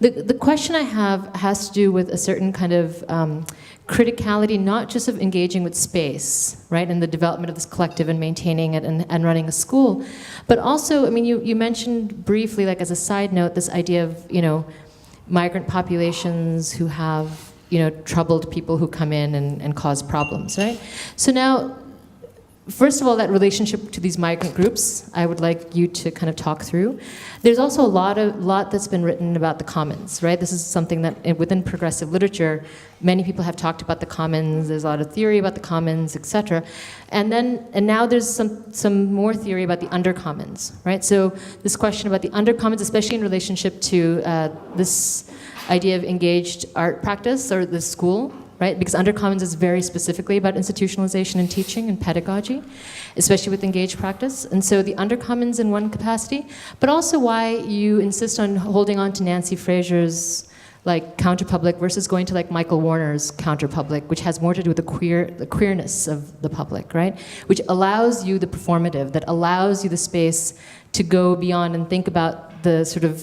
The question I have has to do with a certain kind of criticality, not just of engaging with space, right, and the development of this collective and maintaining it and running a school, but also, I mean, you mentioned briefly, like as a side note, this idea of, migrant populations who have, troubled people who come in and cause problems, right? So now, first of all, that relationship to these migrant groups, I would like you to kind of talk through. There's also a lot that's been written about the commons, right? This is something that within progressive literature, many people have talked about the commons. There's a lot of theory about the commons, etc. And now there's some more theory about the undercommons, right? So this question about the undercommons, especially in relationship to this idea of engaged art practice or the school, right? Because undercommons is very specifically about institutionalization and teaching and pedagogy, especially with engaged practice. And so the undercommons in one capacity, but also why you insist on holding on to Nancy Fraser's like counterpublic versus going to like Michael Warner's counterpublic, which has more to do with the queerness of the public, right? Which allows you the performative, that allows you the space to go beyond and think about the sort of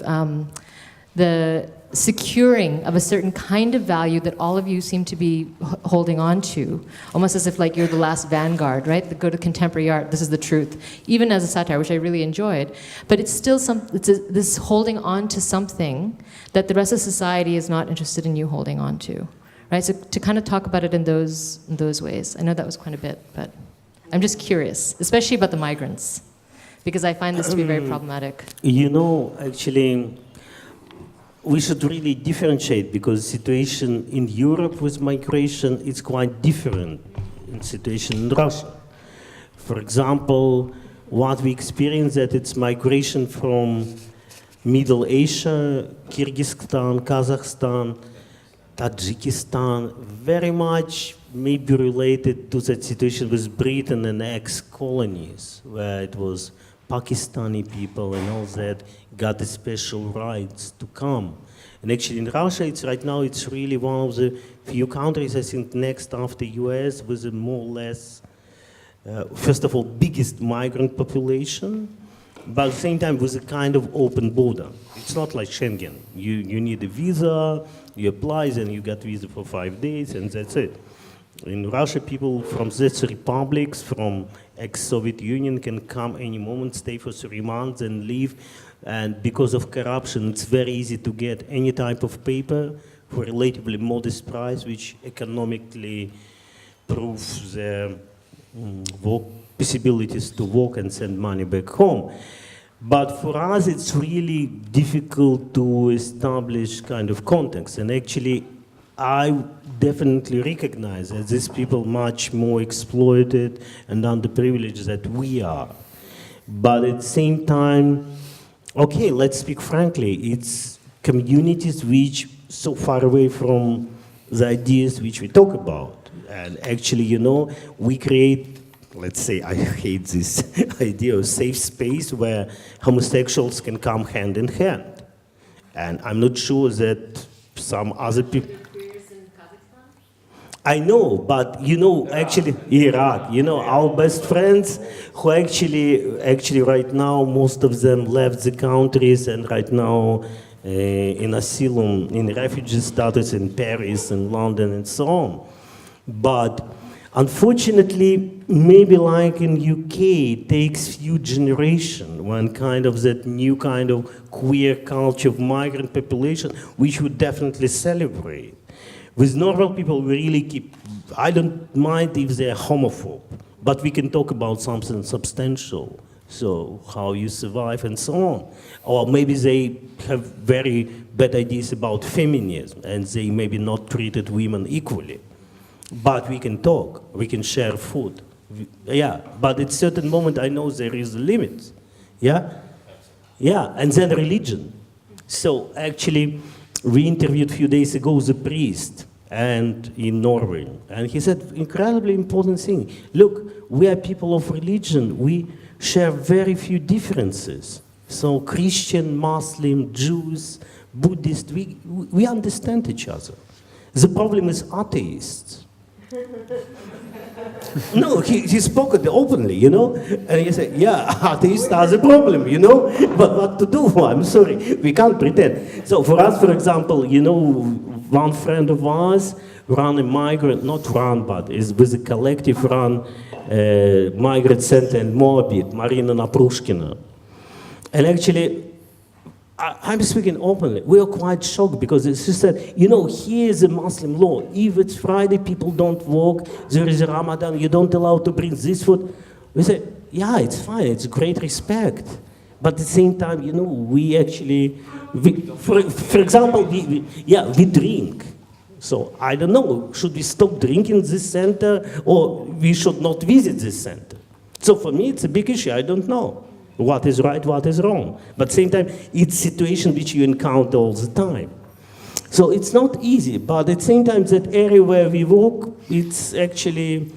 the securing of a certain kind of value that all of you seem to be holding on to, almost as if like you're the last vanguard, right? Go to contemporary art, this is the truth, even as a satire, which I really enjoyed. But it's still this holding on to something that the rest of society is not interested in you holding on to, right? So to kind of talk about it in those ways. I know that was quite a bit, but I'm just curious, especially about the migrants, because I find this to be very problematic. Actually, we should really differentiate, because the situation in Europe with migration is quite different in situation in Russia. For example, what we experience that it's migration from Middle Asia, Kyrgyzstan, Kazakhstan, Tajikistan, very much maybe related to that situation with Britain and ex-colonies, where it was Pakistani people and all that got the special rights to come. And actually in Russia, right now, it's really one of the few countries, I think, next after US, with a more or less, first of all, biggest migrant population, but at the same time with a kind of open border. It's not like Schengen. You need a visa, you apply, then you get visa for 5 days, and that's it. In Russia, people from these republics, from ex-Soviet Union, can come any moment, stay for 3 months and leave. And because of corruption, it's very easy to get any type of paper for a relatively modest price, which economically proves their possibilities to work and send money back home. But for us, it's really difficult to establish kind of context. And actually, I definitely recognize that these people are much more exploited and underprivileged than we are. But at the same time, okay, let's speak frankly, it's communities which so far away from the ideas which we talk about. And actually, we create, let's say, I hate this idea of safe space where homosexuals can come hand in hand. And I'm not sure that some other people... I know, but actually, Iraq, our best friends who actually right now, most of them left the countries and right now in asylum, in refugee status in Paris and London and so on. But unfortunately, maybe like in UK, it takes few generations when kind of that new kind of queer culture of migrant population, which we definitely celebrate. With normal people, we really keep, I don't mind if they're homophobe, but we can talk about something substantial. So how you survive and so on. Or maybe they have very bad ideas about feminism and they maybe not treated women equally. But we can talk, we can share food. Yeah, but at a certain moment I know there is a limit. Yeah? Yeah, and then religion. So actually, we interviewed a few days ago the priest and in Norway, and he said incredibly important thing. Look, we are people of religion. We share very few differences. So Christian, Muslim, Jews, Buddhist, we understand each other. The problem is atheists. No, he spoke it openly, you know, and he said, yeah, atheists are the problem, you know, but what to do? I'm sorry, we can't pretend. So for us, for example, you know, one friend of ours ran a migrant, not run, but is with a collective run migrant center in Moabit, Marina Naprushkina. And actually, I'm speaking openly. We are quite shocked because she said, you know, here is a Muslim law. If it's Friday, people don't work. There is a Ramadan. You don't allow to bring this food. We say, yeah, it's fine. It's great respect. But at the same time, you know, we actually, for example, we drink. So I don't know, should we stop drinking this center or we should not visit this center? So for me, it's a big issue. I don't know what is right, what is wrong. But at the same time, it's a situation which you encounter all the time. So it's not easy, but at the same time, that area where we walk, it's actually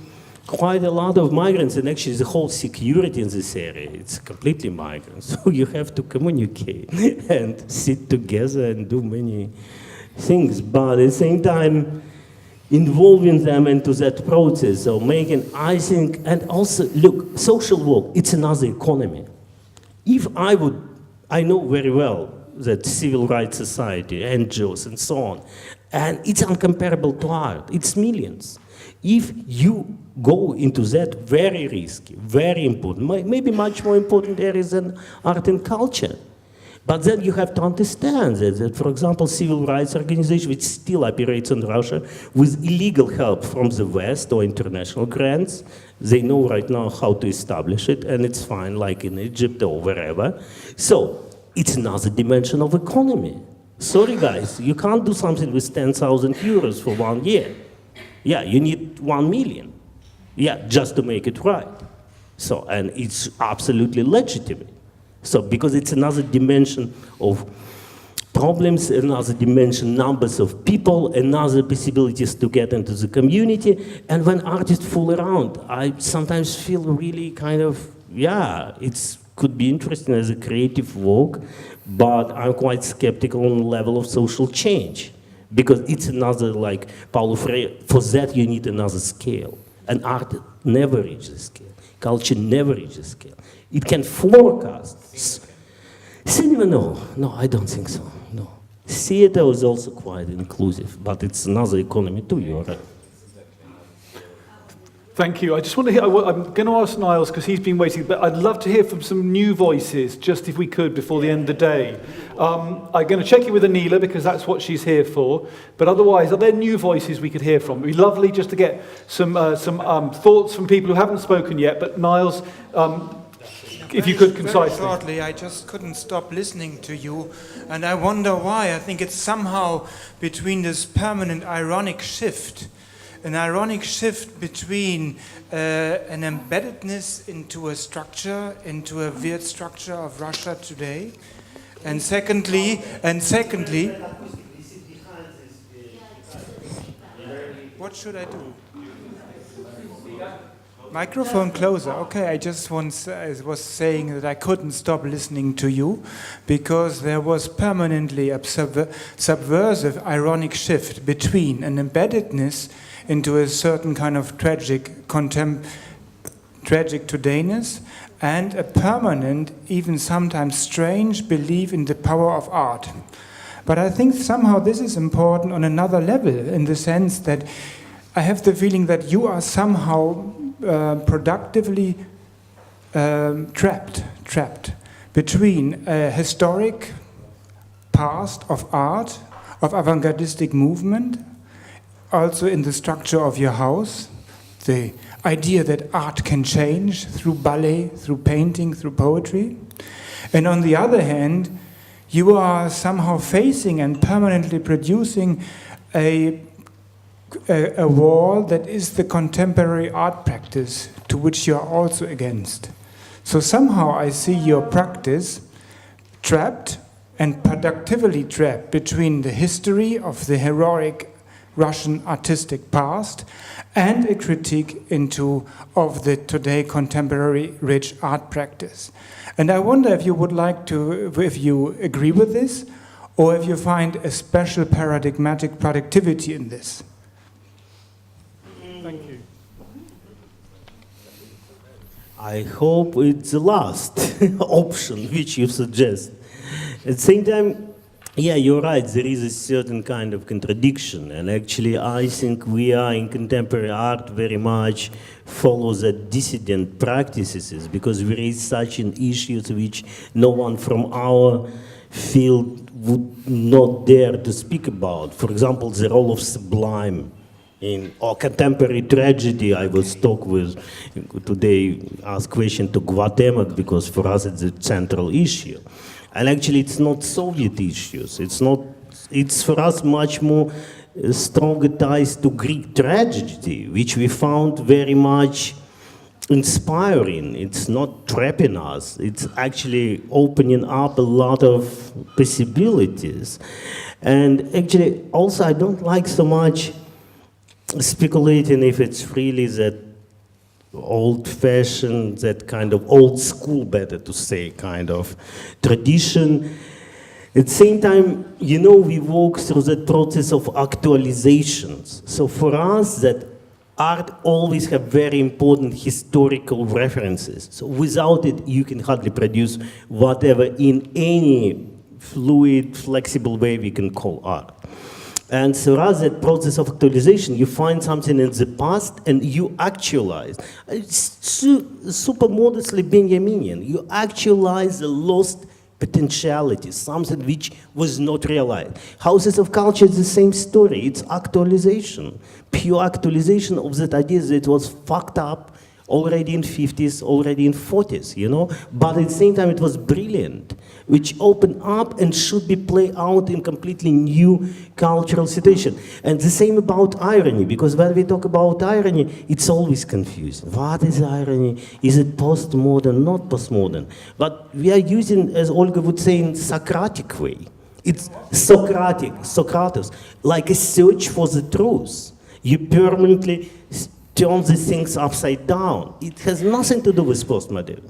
quite a lot of migrants, and actually the whole security in this area, it's completely migrants. So you have to communicate and sit together and do many things, but at the same time, involving them into that process of making, I think, and also, look, social work, it's another economy. If I know very well that civil rights society, NGOs and so on, and it's uncomparable to art, it's millions. If you go into that very risky, very important, maybe much more important areas than art and culture, but then you have to understand that, for example, civil rights organization, which still operates in Russia with illegal help from the West or international grants, they know right now how to establish it, and it's fine, like in Egypt or wherever. So it's another dimension of economy. Sorry, guys, you can't do something with 10,000 euros for 1 year. Yeah, you need 1 million. Yeah, just to make it right. So, and it's absolutely legitimate. So, because it's another dimension of problems, another dimension, numbers of people, another possibilities to get into the community. And when artists fool around, I sometimes feel really kind of, yeah, it could be interesting as a creative work, but I'm quite skeptical on the level of social change. Because it's another, like Paulo Freire, for that you need another scale. And art never reaches the scale. Culture never reaches the scale. It can forecast. Cinema, no, I don't think so, no. Theater is also quite inclusive, but it's another economy too, you're right. Thank you. I just want to hear, I'm going to ask Nils, because he's been waiting, but I'd love to hear from some new voices, just if we could, before the end of the day. I'm going to check in with Anila, because that's what she's here for. But otherwise, are there new voices we could hear from? It'd be lovely just to get some thoughts from people who haven't spoken yet. But Nils, if you could concisely. Very shortly, I just couldn't stop listening to you, and I wonder why. I think it's somehow between this permanent ironic shift, an ironic shift between an embeddedness into a structure, into a weird structure of Russia today, and secondly, what should I do? Microphone closer. Okay, I just was saying that I couldn't stop listening to you because there was permanently a subversive, ironic shift between an embeddedness into a certain kind of tragic todayness and a permanent, even sometimes strange belief in the power of art. But I think somehow this is important on another level, in the sense that I have the feeling that you are somehow productively trapped between a historic past of art, of avant-gardistic movement, also in the structure of your house, the idea that art can change through ballet, through painting, through poetry. And on the other hand, you are somehow facing and permanently producing a wall that is the contemporary art practice to which you are also against. So somehow I see your practice trapped and productively trapped between the history of the heroic Russian artistic past and a critique of the today contemporary rich art practice. And I wonder if you would like to, if you agree with this, or if you find a special paradigmatic productivity in this. Thank you. I hope it's the last option which you suggest. At the same time, yeah, you're right, there is a certain kind of contradiction, and actually I think we are in contemporary art very much follow the dissident practices, because we raise such an issues which no one from our field would not dare to speak about. For example, the role of sublime in or contemporary tragedy. I was talk with today, ask question to Guatemala, because for us it's a central issue. And actually, it's not Soviet issues. It's for us much more stronger ties to Greek tragedy, which we found very much inspiring. It's not trapping us. It's actually opening up a lot of possibilities. And actually, also, I don't like so much speculating if it's really that old-fashioned, that kind of old school, better to say, kind of tradition. At the same time, you know, we walk through that process of actualizations. So for us, that art always have very important historical references. So without it, you can hardly produce whatever in any fluid, flexible way we can call art. And so rather that process of actualization, you find something in the past and you actualize. It's super modestly Benjaminian. You actualize the lost potentiality, something which was not realized. Houses of Culture is the same story. It's actualization, pure actualization of that idea that it was fucked up already in 50s, already in 40s, you know? But at the same time, it was brilliant, which opened up and should be played out in completely new cultural situation. And the same about irony, because when we talk about irony, it's always confusing. What is irony? Is it postmodern, not postmodern? But we are using, as Olga would say, in Socratic way. It's Socratic, Socrates, like a search for the truth. You permanently turn the things upside down. It has nothing to do with postmodern.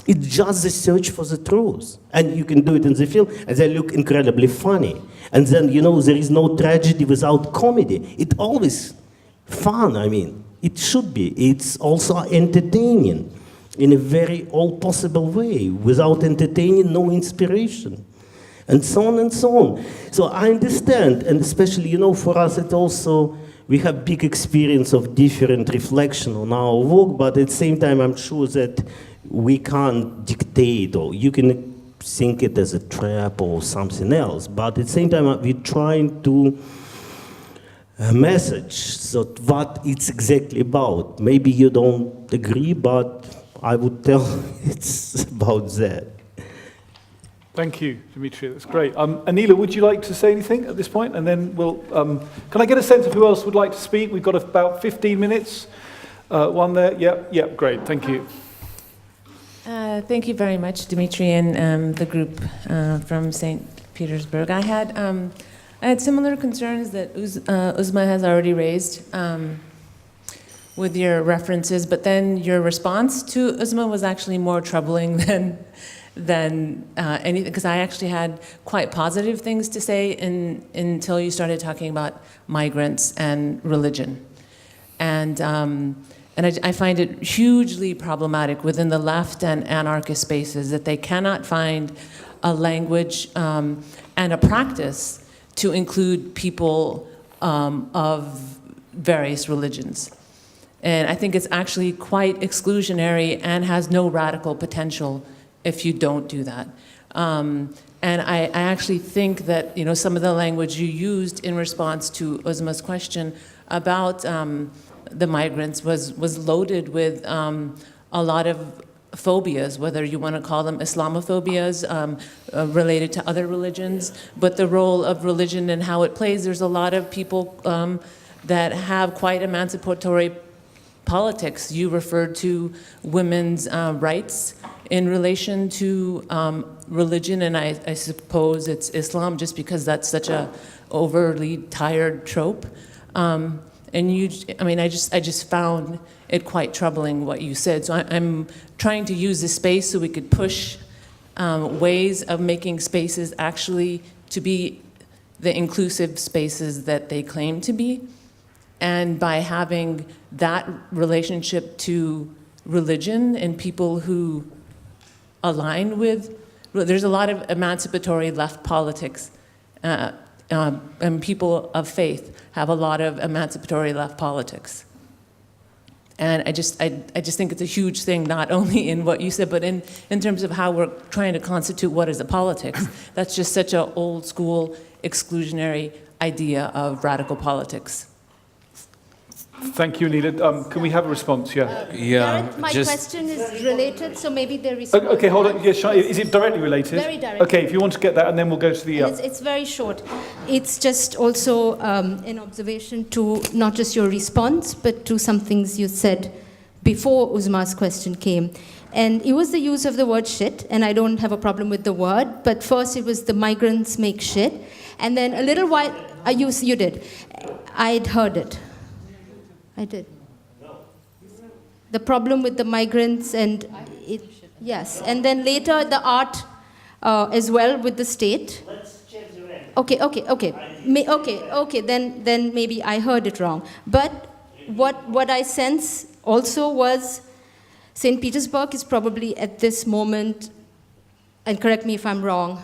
It's just the search for the truth. And you can do it in the film, and they look incredibly funny. And then, you know, there is no tragedy without comedy. It's always fun, I mean. It should be. It's also entertaining in a very all possible way. Without entertaining, no inspiration. And so on and so on. So I understand, and especially, you know, for us it also, we have big experience of different reflection on our work, but at the same time, I'm sure that we can't dictate, or you can think it as a trap or something else, but at the same time, we're trying to message so what it's exactly about. Maybe you don't agree, but I would tell it's about that. Thank you, Dmitry. That's great. Anila, would you like to say anything at this point? And then we'll... can I get a sense of who else would like to speak? We've got about 15 minutes. One there. Yep, great. Thank you. Thank you very much, Dmitry, and the group from St. Petersburg. I had similar concerns that Uzma has already raised with your references, but then your response to Uzma was actually more troubling than anything, because I actually had quite positive things to say until you started talking about migrants and religion. And I find it hugely problematic within the left and anarchist spaces that they cannot find a language and a practice to include people of various religions. And I think it's actually quite exclusionary and has no radical potential if you don't do that. And I actually think that, you know, some of the language you used in response to Uzma's question about the migrants was loaded with a lot of phobias, whether you want to call them Islamophobias related to other religions, but the role of religion and how it plays. There's a lot of people that have quite emancipatory politics. You referred to women's rights in relation to religion, and I suppose it's Islam, just because that's such a overly tired trope. And I just found it quite troubling what you said. So I'm trying to use this space so we could push ways of making spaces actually to be the inclusive spaces that they claim to be. And by having that relationship to religion and people who align with, there's a lot of emancipatory left politics, and people of faith have a lot of emancipatory left politics. And I just think it's a huge thing, not only in what you said, but in terms of how we're trying to constitute what is a politics. That's just such an old school, exclusionary idea of radical politics. Thank you, Anila. Can we have a response? Yeah. Gareth, my question is related, so maybe the response. Okay, hold on. Yeah, is it directly related? Very directly. Okay, if you want to get that, and then we'll go to the. It's very short. It's just also an observation to not just your response, but to some things you said before Uzma's question came. And it was the use of the word shit, and I don't have a problem with the word, but first it was the migrants make shit, and then a little while, you did. I'd heard it. I did. The problem with the migrants and yes, and then later the art as well with the state. Okay. Then maybe I heard it wrong. But what I sense also was St. Petersburg is probably at this moment, and correct me if I'm wrong,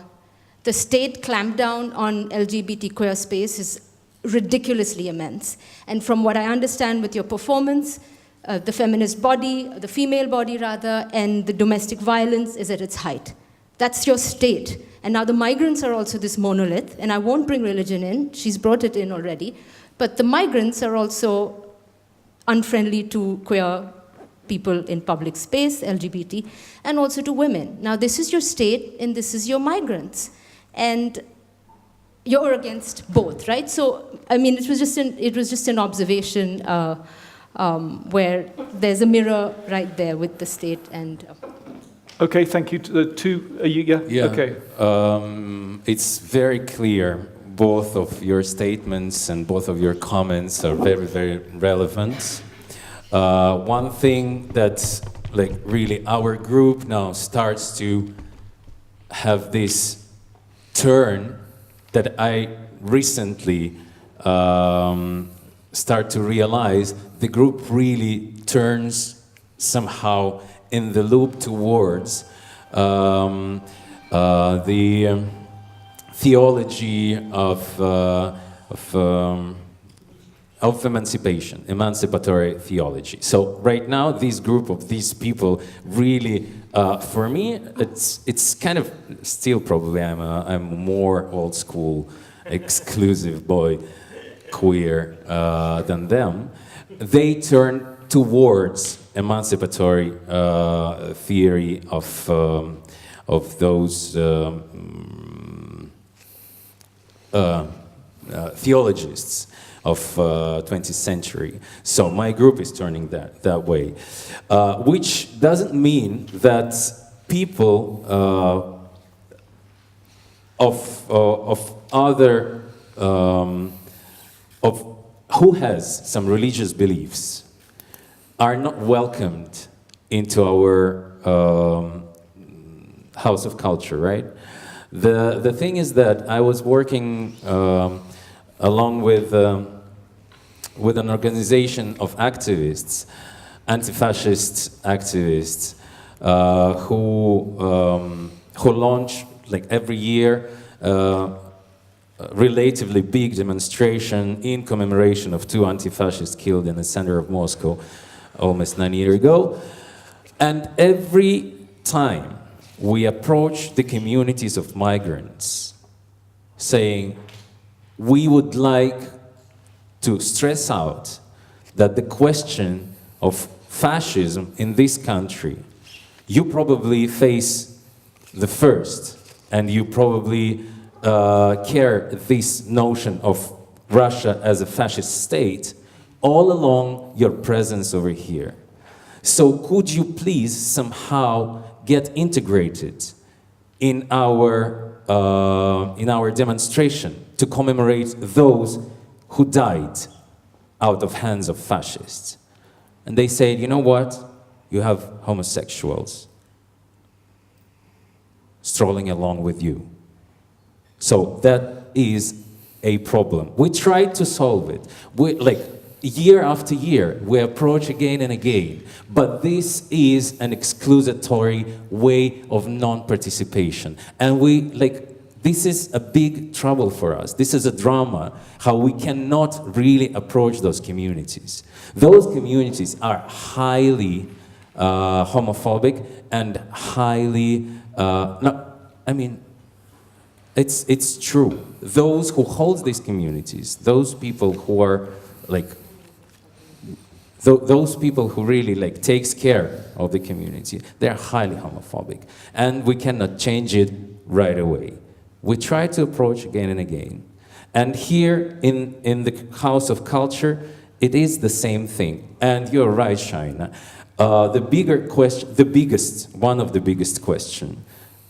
the state clampdown on LGBT queer space is ridiculously immense. And from what I understand with your performance, the feminist body, the female body rather, and the domestic violence is at its height. That's your state. And now the migrants are also this monolith, and I won't bring religion in, she's brought it in already, but the migrants are also unfriendly to queer people in public space, LGBT, and also to women. Now this is your state, and this is your migrants. And you're against both, right? So, I mean, it was just an observation where there's a mirror right there with the state and. Okay, thank you. The two, yeah. Okay. It's very clear. Both of your statements and both of your comments are very, very relevant. One thing that, like, really our group now starts to have this turn that I recently start to realize the group really turns somehow in the loop towards the theology of emancipation, emancipatory theology. So right now, this group of these people really, for me, it's kind of still probably I'm more old school, exclusive boy, queer than them. They turn towards emancipatory theory of those theologists of 20th century. So my group is turning that way, which doesn't mean that people of other of who has some religious beliefs are not welcomed into our house of culture, right? The thing is that I was working along with an organization of activists, anti-fascist activists, who launch, like, every year relatively big demonstration in commemoration of 2 anti-fascists killed in the center of Moscow almost 9 years ago. And every time we approach the communities of migrants saying, we would like to stress out that the question of fascism in this country, you probably face the first, and you probably carry this notion of Russia as a fascist state all along your presence over here. So could you please somehow get integrated in our demonstration to commemorate those who died out of hands of fascists? And they said, you know what? You have homosexuals strolling along with you. So that is a problem. We try to solve it. Year after year, we approach again and again. But this is an exclusatory way of non-participation. And this is a big trouble for us. This is a drama, how we cannot really approach those communities. Those communities are highly homophobic and highly, it's true. Those who hold these communities, those people who are those people who really takes care of the community, they're highly homophobic. And we cannot change it right away. We try to approach again and again. And here in the House of Culture, it is the same thing. And you're right, Shaina. One of the biggest questions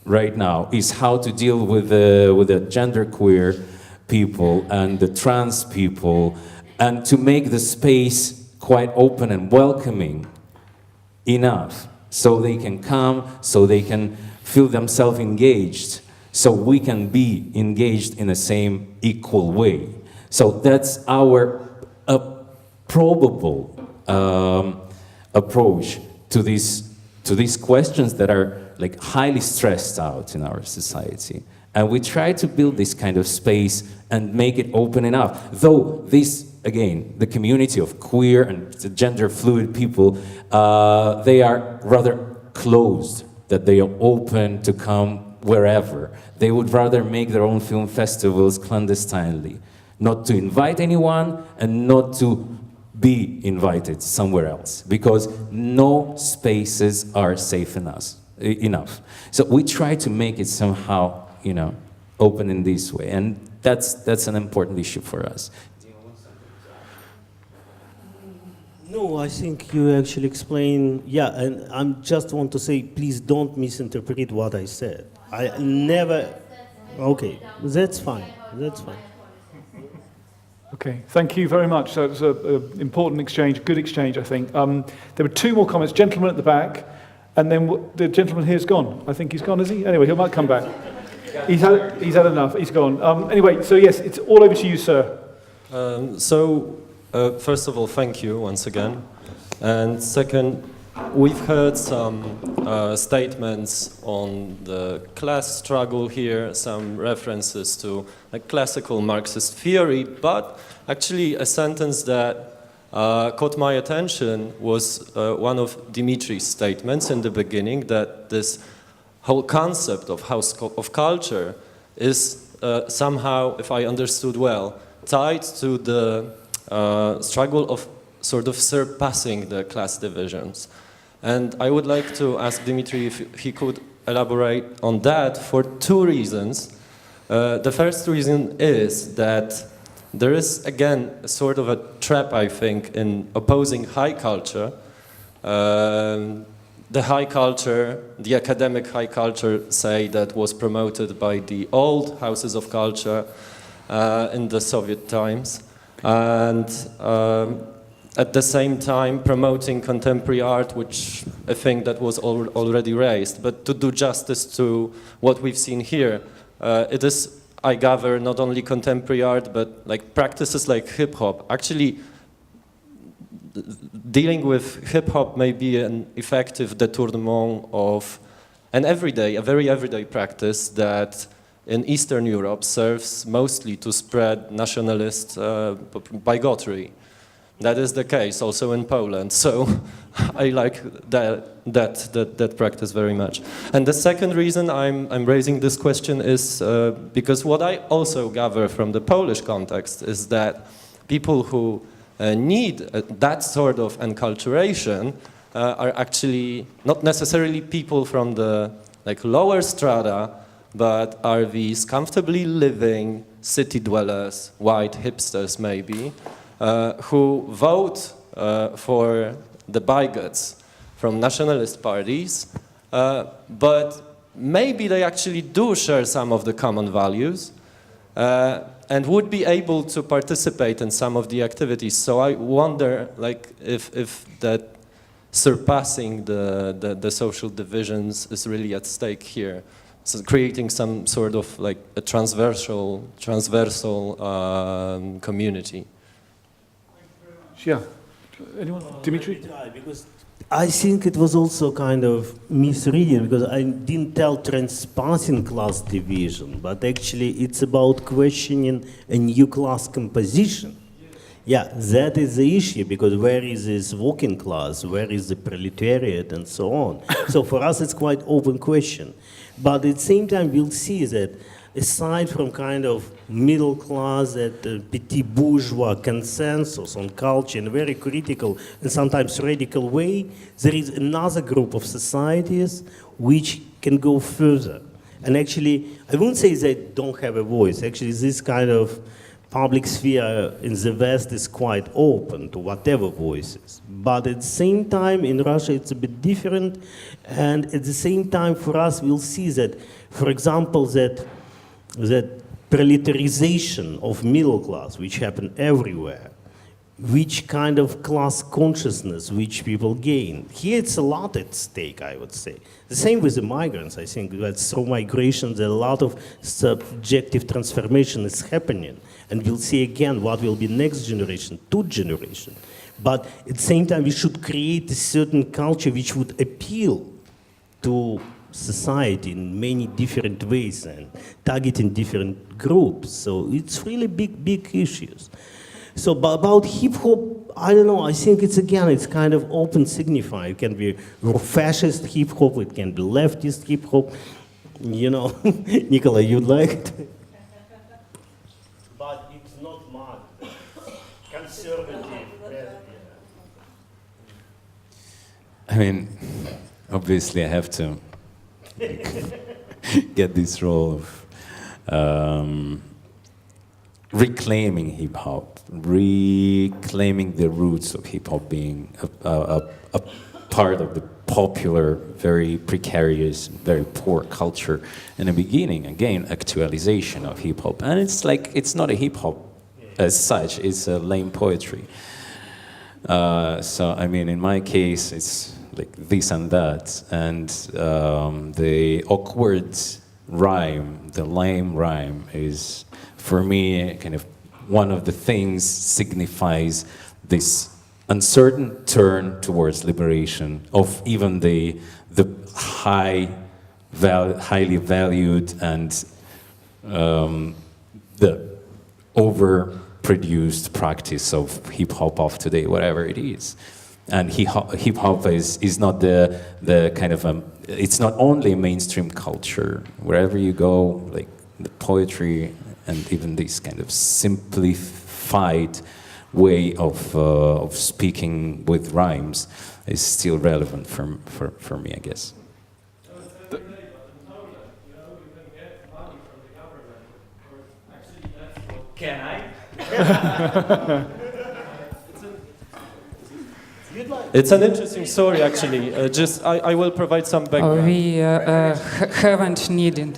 right now is how to deal with the genderqueer people and the trans people, and to make the space quite open and welcoming enough so they can come, so they can feel themselves engaged, so we can be engaged in the same equal way. So that's our probable approach to these questions that are highly stressed out in our society. And we try to build this kind of space and make it open enough. Though this, again, the community of queer and gender fluid people, they are rather closed, that they are open to come wherever. They would rather make their own film festivals clandestinely, not to invite anyone and not to be invited somewhere else, because no spaces are safe enough. So we try to make it somehow, open in this way, and that's an important issue for us. No, I think you actually explain, and I just want to say, please don't misinterpret what I said. I never, okay, that's fine. Okay, thank you very much. So it was an important exchange, good exchange, I think. There were two more comments. Gentleman at the back, and then the gentleman here's gone. I think he's gone, is he? Anyway, he might come back. He's had enough. He's gone. Anyway, so yes, it's all over to you, sir. First of all, thank you once again. And second, we've heard some statements on the class struggle here, some references to classical Marxist theory, but actually a sentence that caught my attention was one of Dmitry's statements in the beginning, that this whole concept of house of culture is somehow, if I understood well, tied to the struggle of sort of surpassing the class divisions. And I would like to ask Dmitry if he could elaborate on that for two reasons. The first reason is that there is, again, sort of a trap, I think, in opposing high culture. The high culture, the academic high culture, say, that was promoted by the old houses of culture in the Soviet times. And at the same time promoting contemporary art, which I think that was already raised. But to do justice to what we've seen here, it is, I gather, not only contemporary art, but practices like hip-hop. Actually, dealing with hip-hop may be an effective détournement of a very everyday practice that in Eastern Europe serves mostly to spread nationalist bigotry. That is the case also in Poland, so I like that practice very much. And the second reason I'm raising this question is because what I also gather from the Polish context is that people who need that sort of enculturation are actually not necessarily people from the lower strata, but are these comfortably living city dwellers, white hipsters maybe, who vote for the bigots from nationalist parties, but maybe they actually do share some of the common values and would be able to participate in some of the activities. So I wonder, if that surpassing the social divisions is really at stake here. so creating some sort of like a transversal community. Yeah. Anyone? Dmitry? Because I think it was also kind of misreading, because I didn't tell transpassing class division, but actually it's about questioning a new class composition. Yeah, that is the issue, because where is this working class, where is the proletariat, and so on. So for us it's quite open question. But at the same time we'll see that aside from kind of middle class, that petit bourgeois consensus on culture in a very critical and sometimes radical way, there is another group of societies which can go further. And actually, I wouldn't say they don't have a voice. Actually, this kind of public sphere in the West is quite open to whatever voices. But at the same time, in Russia, it's a bit different. And at the same time, for us, we'll see that, for example, that proletarization of middle class, which happened everywhere, which kind of class consciousness which people gain. Here it's a lot at stake, I would say. The same with the migrants. I think that through migration, there are a lot of subjective transformation is happening. And we'll see again what will be next generation, two generation. But at the same time, we should create a certain culture which would appeal to society in many different ways and targeting different groups. So it's really big issues. So about hip hop, I don't know, I think it's kind of open signifier. It can be fascist hip hop, it can be leftist hip hop. You know, Nikolay, you'd like it? But it's not much. Conservative. I mean, obviously I have to get this role of reclaiming hip-hop, reclaiming the roots of hip-hop being a part of the popular, very precarious, very poor culture in the beginning. Again, actualization of hip-hop. And it's like, it's not a hip-hop as such, it's a lame poetry. So, I mean, in my case, it's like this and that, and the awkward rhyme, the lame rhyme is, for me, kind of one of the things signifies this uncertain turn towards liberation of even the highly valued and the overproduced practice of hip-hop of today, whatever it is. And hip-hop is not the kind of, it's not only mainstream culture. Wherever you go, like the poetry and even this kind of simplified way of speaking with rhymes is still relevant for me, I guess. Can I? It's an interesting story, actually. I will provide some background. We haven't needed.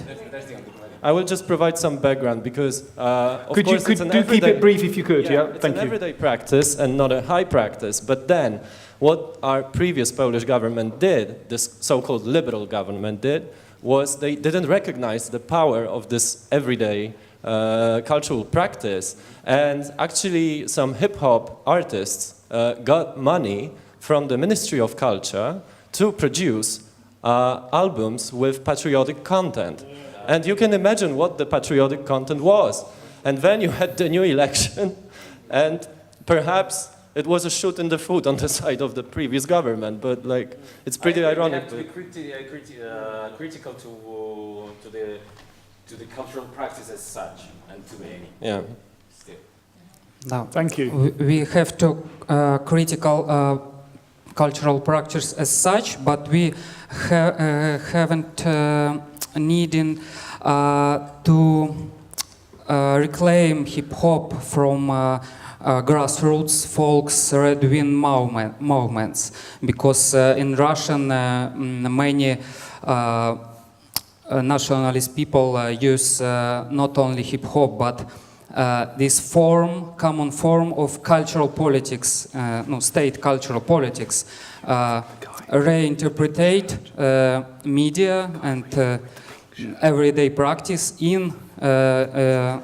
I will just provide some background because, of course, it's an do everyday, keep it brief if you could. Yeah, it's thank an you. everyday practice and not a high practice. But then, what our previous Polish government did, this so-called liberal government did, was they didn't recognize the power of this everyday cultural practice. And actually, some hip-hop artists got money from the Ministry of Culture to produce albums with patriotic content. And you can imagine what the patriotic content was. And then you had the new election, and perhaps it was a shoot in the foot on the side of the previous government, but like, it's pretty ironic. We have to be critical to the cultural practice as such, and to any. Yeah. Still. No. Thank you. We have to critical cultural practice as such, but we haven't needing to reclaim hip-hop from grassroots folks red-wing movements, because in Russian many nationalist people use not only hip-hop but this common form of cultural politics, state cultural politics, reinterpret media and everyday practice in their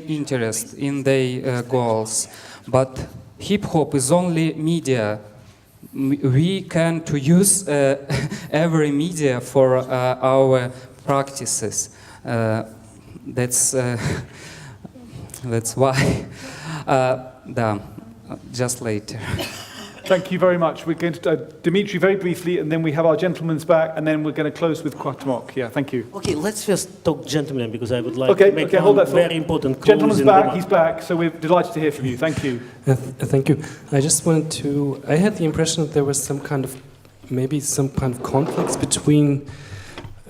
interest, in their goals. But hip hop is only media. We can to use every media for our practices. That's why. Just later. Thank you very much. We're going to Dmitry very briefly, and then we have our gentlemen's back, and then we're going to close with Kwatomok. Yeah, thank you. Okay, let's first talk gentlemen, because I would like to make hold that very important close. Gentleman's back, he's back, so we're delighted to hear from you. Thank you. Thank you. I just wanted to, I had the impression that there was some kind of, maybe some kind of conflicts between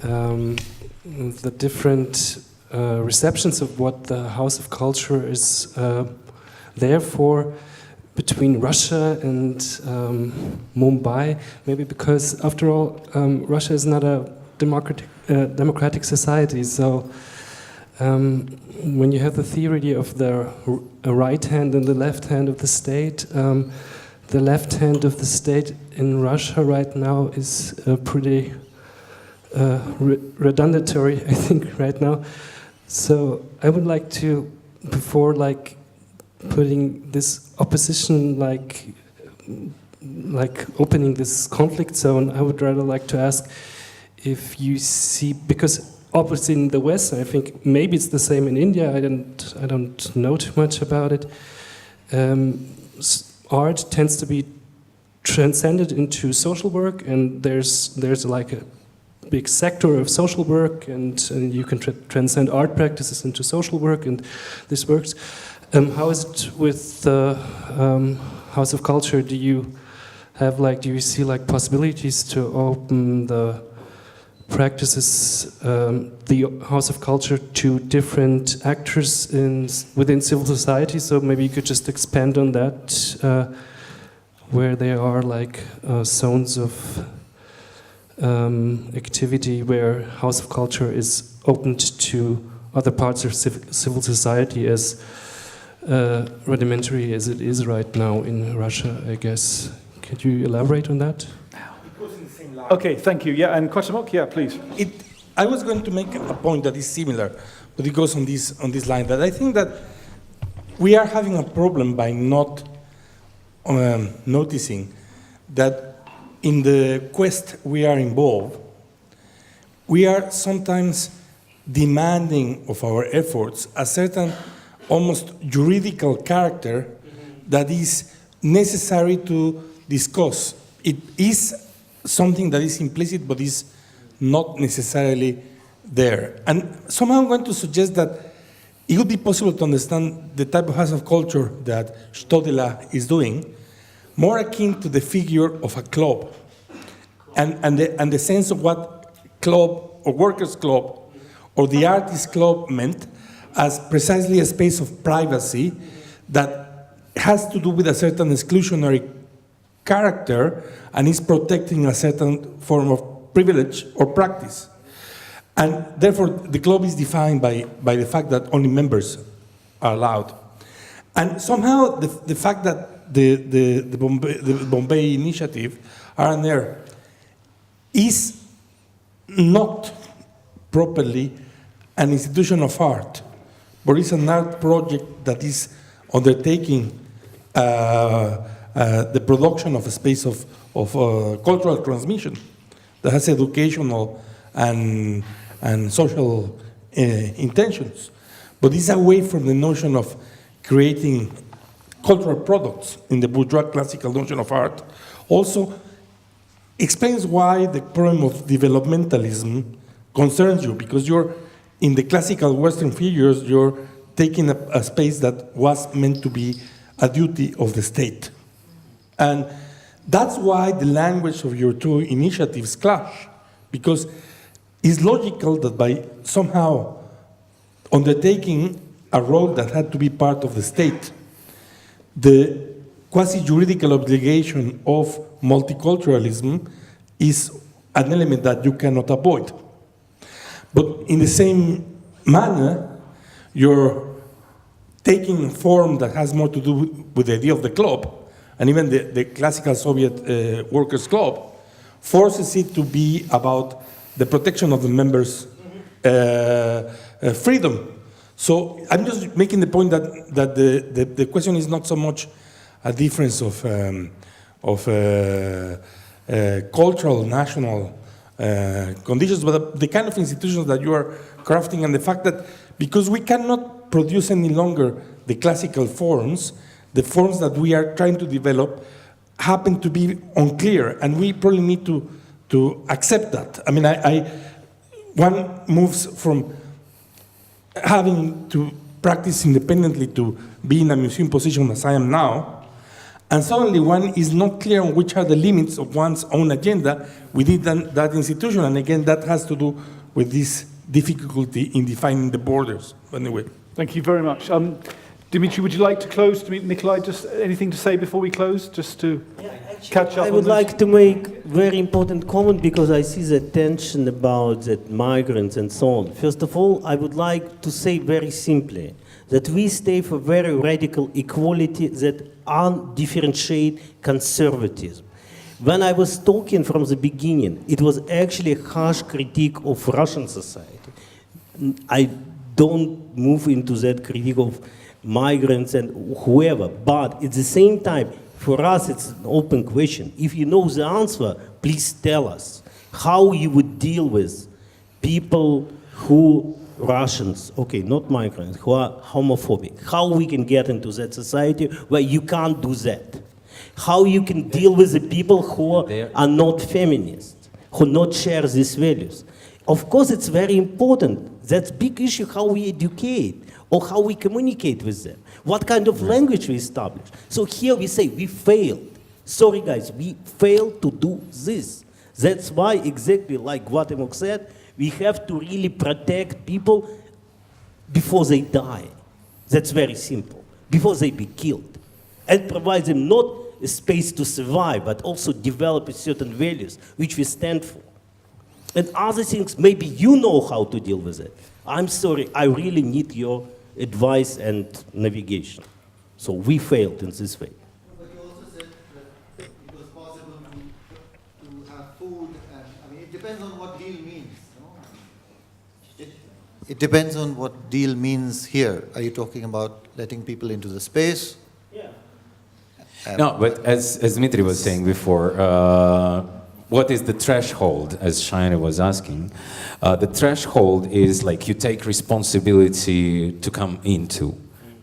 the different receptions of what the House of Culture is there for, between Russia and Mumbai, maybe because, after all, Russia is not a democratic society. So when you have the theory of the right hand and the left hand of the state, the left hand of the state in Russia right now is pretty redundatory, I think, right now. So I would like to, before putting this opposition, like opening this conflict zone, I would rather like to ask if you see, because obviously in the West, I think maybe it's the same in India. I don't know too much about it. Art tends to be transcended into social work, and there's like a big sector of social work, and you can transcend art practices into social work, and this works. How is it with the House of Culture? Do you see possibilities to open the practices, the House of Culture, to different actors within civil society? So maybe you could just expand on that, where there are zones of activity where House of Culture is opened to other parts of civil society, as rudimentary as it is right now in Russia, I guess. Could you elaborate on that? Okay, thank you. Yeah, and Kwatomok, yeah, please. I was going to make a point that is similar, but it goes on this line, that I think that we are having a problem by not noticing that in the quest we are involved, we are sometimes demanding of our efforts a certain almost juridical character that is necessary to discuss. It is something that is implicit but is not necessarily there. And somehow I'm going to suggest that it would be possible to understand the type of House of Culture that Chto is doing more akin to the figure of a club and the sense of what club or workers' club or the artists' club meant as precisely a space of privacy that has to do with a certain exclusionary character and is protecting a certain form of privilege or practice. And therefore, the club is defined by the fact that only members are allowed. And somehow, the fact that the Bombay initiative aren't there is not properly an institution of art, but it's an art project that is undertaking the production of a space of cultural transmission that has educational and social intentions, but it's away from the notion of creating cultural products in the bourgeois classical notion of art. Also explains why the problem of developmentalism concerns you, because you're in the classical Western figures, you're taking a space that was meant to be a duty of the state. And that's why the language of your two initiatives clash, because it's logical that by somehow undertaking a role that had to be part of the state, the quasi-juridical obligation of multiculturalism is an element that you cannot avoid. But in the same manner, you're taking a form that has more to do with the idea of the club, and even the classical Soviet workers' club forces it to be about the protection of the members' freedom. So I'm just making the point that the question is not so much a difference of cultural, national conditions, but the kind of institutions that you are crafting, and the fact that because we cannot produce any longer the classical forms, the forms that we are trying to develop happen to be unclear, and we probably need to accept that. I mean, one moves from having to practice independently to be in a museum position as I am now, and suddenly one is not clear on which are the limits of one's own agenda within that institution, and again, that has to do with this difficulty in defining the borders. Anyway. Thank you very much. Dmitry, would you like to close? Nikolay, just anything to say before we close, just to catch up? I would like to make very important comment because I see the tension about that migrants and so on. First of all, I would like to say very simply that we stay for very radical equality that undifferentiate conservatism. When I was talking from the beginning, it was actually a harsh critique of Russian society. I don't move into that critique of migrants and whoever, but at the same time, for us it's an open question. If you know the answer, please tell us how you would deal with people who, Russians, okay, not migrants, who are homophobic. How we can get into that society where you can't do that. How you can deal with the people who are not feminists, who not share these values. Of course, it's very important. That's big issue, how we educate or how we communicate with them. What kind of language we establish. So here we say we failed. Sorry guys, we failed to do this. That's why, exactly like Guatemala said, we have to really protect people before they die. That's very simple. Before they be killed. And provide them not a space to survive, but also develop certain values which we stand for. And other things, maybe you know how to deal with it. I'm sorry, I really need your advice and navigation. So we failed in this way. But you also said that it was possible to have food, and I mean, it depends on what deal means. No? It depends on what deal means here. Are you talking about letting people into the space? Yeah. No, but as Dmitry was saying before, what is the threshold, as Shaina was asking? The threshold is like you take responsibility to come into.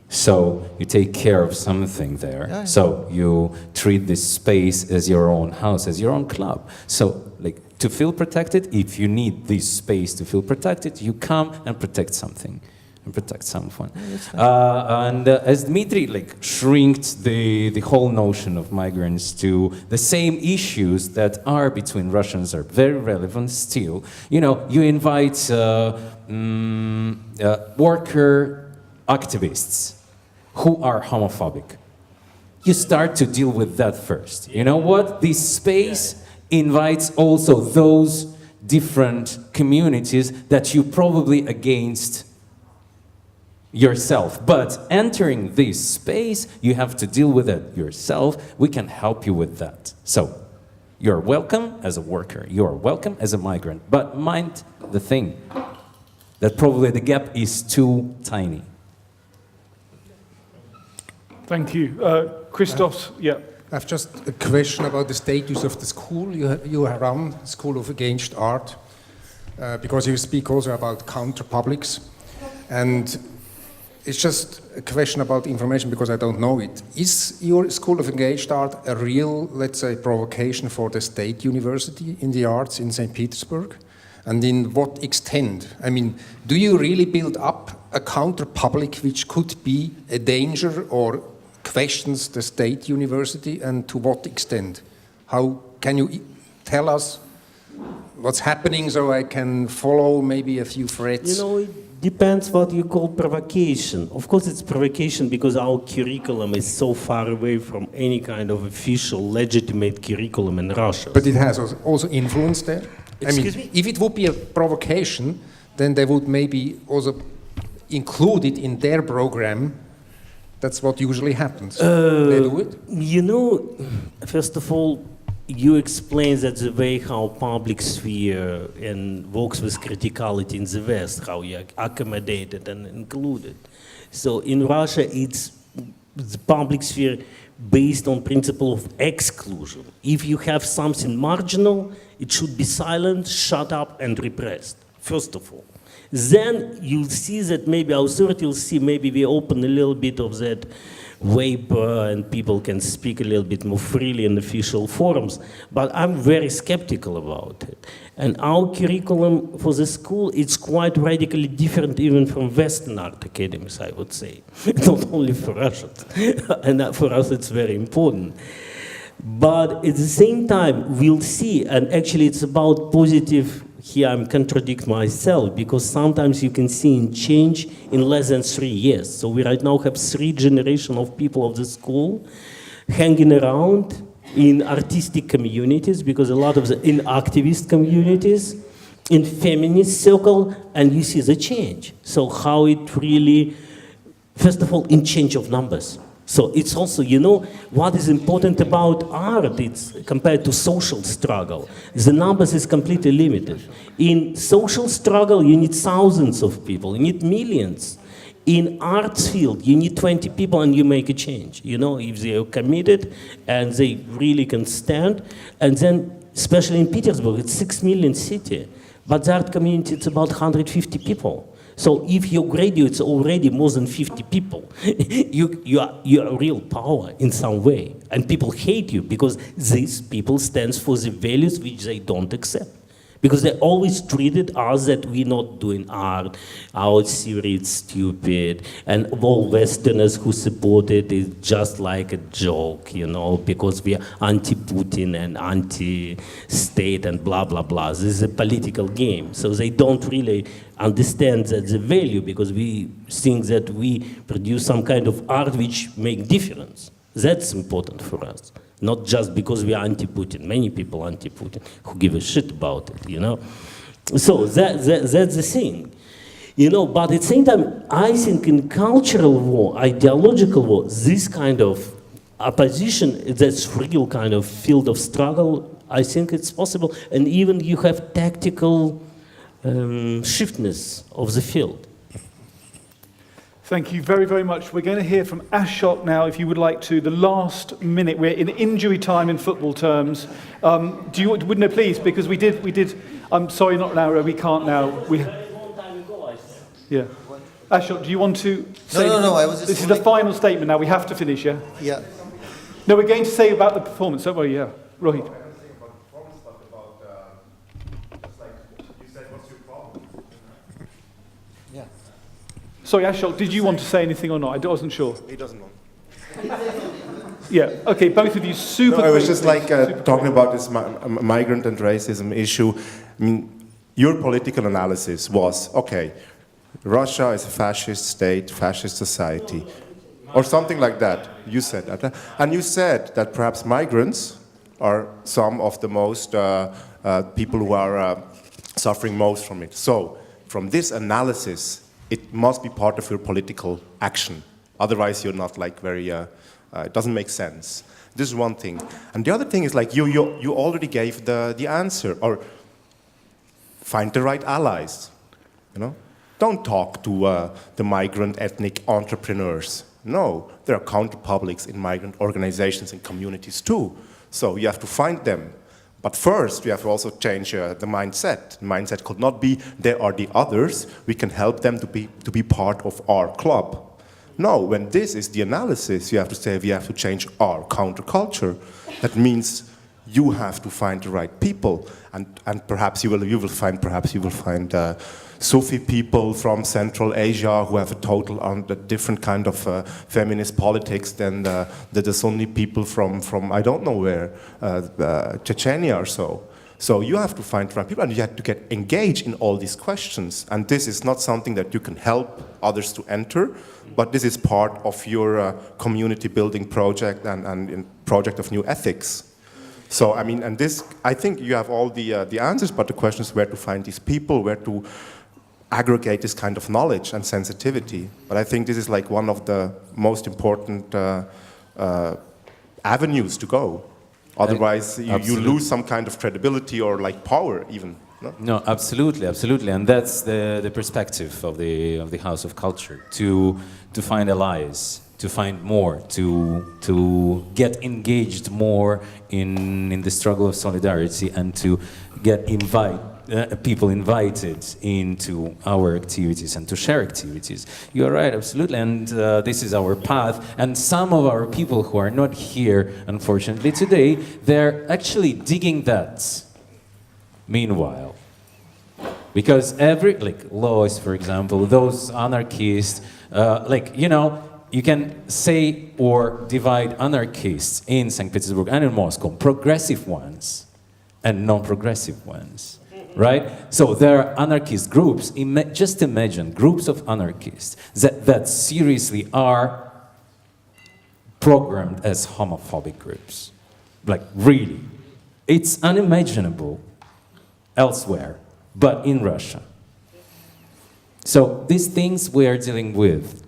So you take care of something there. Yeah. So you treat this space as your own house, as your own club. So like to feel protected, if you need this space to feel protected, you come and protect something. And protect someone. And as Dmitry like shrinked the whole notion of migrants to the same issues that are between Russians are very relevant still. You know, you invite worker activists who are homophobic. You start to deal with that first. You know what? This space invites also those different communities that you probably against yourself. But entering this space, you have to deal with it yourself. We can help you with that. So you're welcome as a worker. You're welcome as a migrant. But mind the thing, that probably the gap is too tiny. Thank you. Christoph's, yeah. I have just a question about the status of the school. You run School of Against Art, because you speak also about counter-publics. And it's just a question about information because I don't know it. Is your School of Engaged Art a real, let's say, provocation for the State University in the Arts in St. Petersburg? And in what extent? I mean, do you really build up a counter-public which could be a danger or questions the State University, and to what extent? How can you tell us what's happening so I can follow maybe a few threads? You know, it depends what you call provocation. Of course it's provocation because our curriculum is so far away from any kind of official, legitimate curriculum in Russia. But it has also influence there? Excuse me? If it would be a provocation, then they would maybe also include it in their program. That's what usually happens. They do it? You know, first of all, you explain that the way how public sphere and works with criticality in the West, how you accommodated and included. So in Russia, it's the public sphere based on principle of exclusion. If you have something marginal, it should be silent, shut up, and repressed, first of all. Then you'll see that maybe authority will see maybe we open a little bit of that vapor and people can speak a little bit more freely in official forums, but I'm very skeptical about it. And our curriculum for the school, it's quite radically different even from Western art academies, I would say. Not only for Russians, and for us it's very important. But at the same time, we'll see, and actually it's about positive. Here I'm contradict myself, because sometimes you can see in change in less than 3 years. So we right now have 3 generations of people of the school hanging around in artistic communities, because a lot of the in activist communities, in feminist circle, and you see the change. So how it really, first of all, in change of numbers. So it's also, you know, what is important about art, it's compared to social struggle. The numbers is completely limited. In social struggle, you need thousands of people, you need millions. In arts field, you need 20 people and you make a change. You know, if they are committed and they really can stand. And then, especially in Petersburg, it's 6 million city. But the art community, it's about 150 people. So if your graduates are already more than 50 people, you are real power in some way. And people hate you because these people stand for the values which they don't accept. Because they always treated us that we're not doing art, our theory is stupid, and all Westerners who support it is just like a joke, you know, because we are anti-Putin and anti-state and blah, blah, blah. This is a political game. So they don't really understand that the value, because we think that we produce some kind of art which make difference. That's important for us. Not just because we are anti-Putin. Many people anti-Putin who give a shit about it, you know. So that's the thing, you know. But at the same time, I think in cultural war, ideological war, this kind of opposition, that's real kind of field of struggle, I think it's possible. And even you have tactical shiftness of the field. Thank you very, very much. We're going to hear from Ashok now, if you would like to. The last minute, we're in injury time in football terms. Would no, please, because we did. I'm sorry, not now. We can't now. Yeah. Ashok, do you want to say? No. I was just. This is the final statement. Now we have to finish. Yeah. Yeah. No, we're going to say about the performance. Don't worry. Yeah, Rohit. Sorry, Ashok, did you want to say anything or not? I wasn't sure. He doesn't want. Yeah, okay, both of you super. No, I was just like talking about this migrant and racism issue. I mean, your political analysis was, okay, Russia is a fascist state, fascist society, or something like that. You said that. And you said that perhaps migrants are some of the most people who are suffering most from it. So, from this analysis, it must be part of your political action. Otherwise, you're not like very, it doesn't make sense. This is one thing. And the other thing is like you already gave the answer, or find the right allies, you know? Don't talk to the migrant ethnic entrepreneurs. No, there are counter-publics in migrant organizations and communities too. So you have to find them. But first, we have to also change the mindset. The mindset could not be, they are the others, we can help them to be part of our club. No, when this is the analysis, you have to say we have to change our counterculture. That means you have to find the right people. And perhaps you will find Sufi people from Central Asia who have a total different kind of feminist politics than the Sunni people from I don't know where, Chechnya or so. So you have to find the right people, and you have to get engaged in all these questions. And this is not something that you can help others to enter, but this is part of your community building project and project of new ethics. So, I mean, and this, I think you have all the answers, but the question is where to find these people, where to aggregate this kind of knowledge and sensitivity. But I think this is like one of the most important avenues to go. Otherwise, you lose some kind of credibility or like power even. No? No, absolutely, absolutely, and that's the perspective of the House of Culture, to find allies, to find more, to get engaged more in the struggle of solidarity, and to get people invited into our activities and to share activities. You are right, absolutely, and this is our path. And some of our people who are not here, unfortunately, today, they're actually digging that. Meanwhile, because Lois, for example, those anarchists, you can say or divide anarchists in St. Petersburg and in Moscow, progressive ones and non-progressive ones, right? So there are anarchist groups, just imagine groups of anarchists that seriously are programmed as homophobic groups. Like, really. It's unimaginable elsewhere, but in Russia. So these things we are dealing with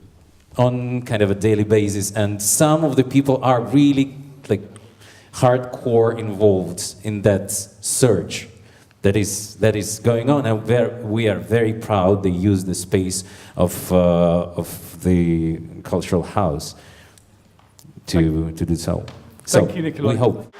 on kind of a daily basis, and some of the people are really like hardcore involved in that search that is going on, and we are very proud they use the space of the cultural house to do so. Thank you, Nikolay. We hope.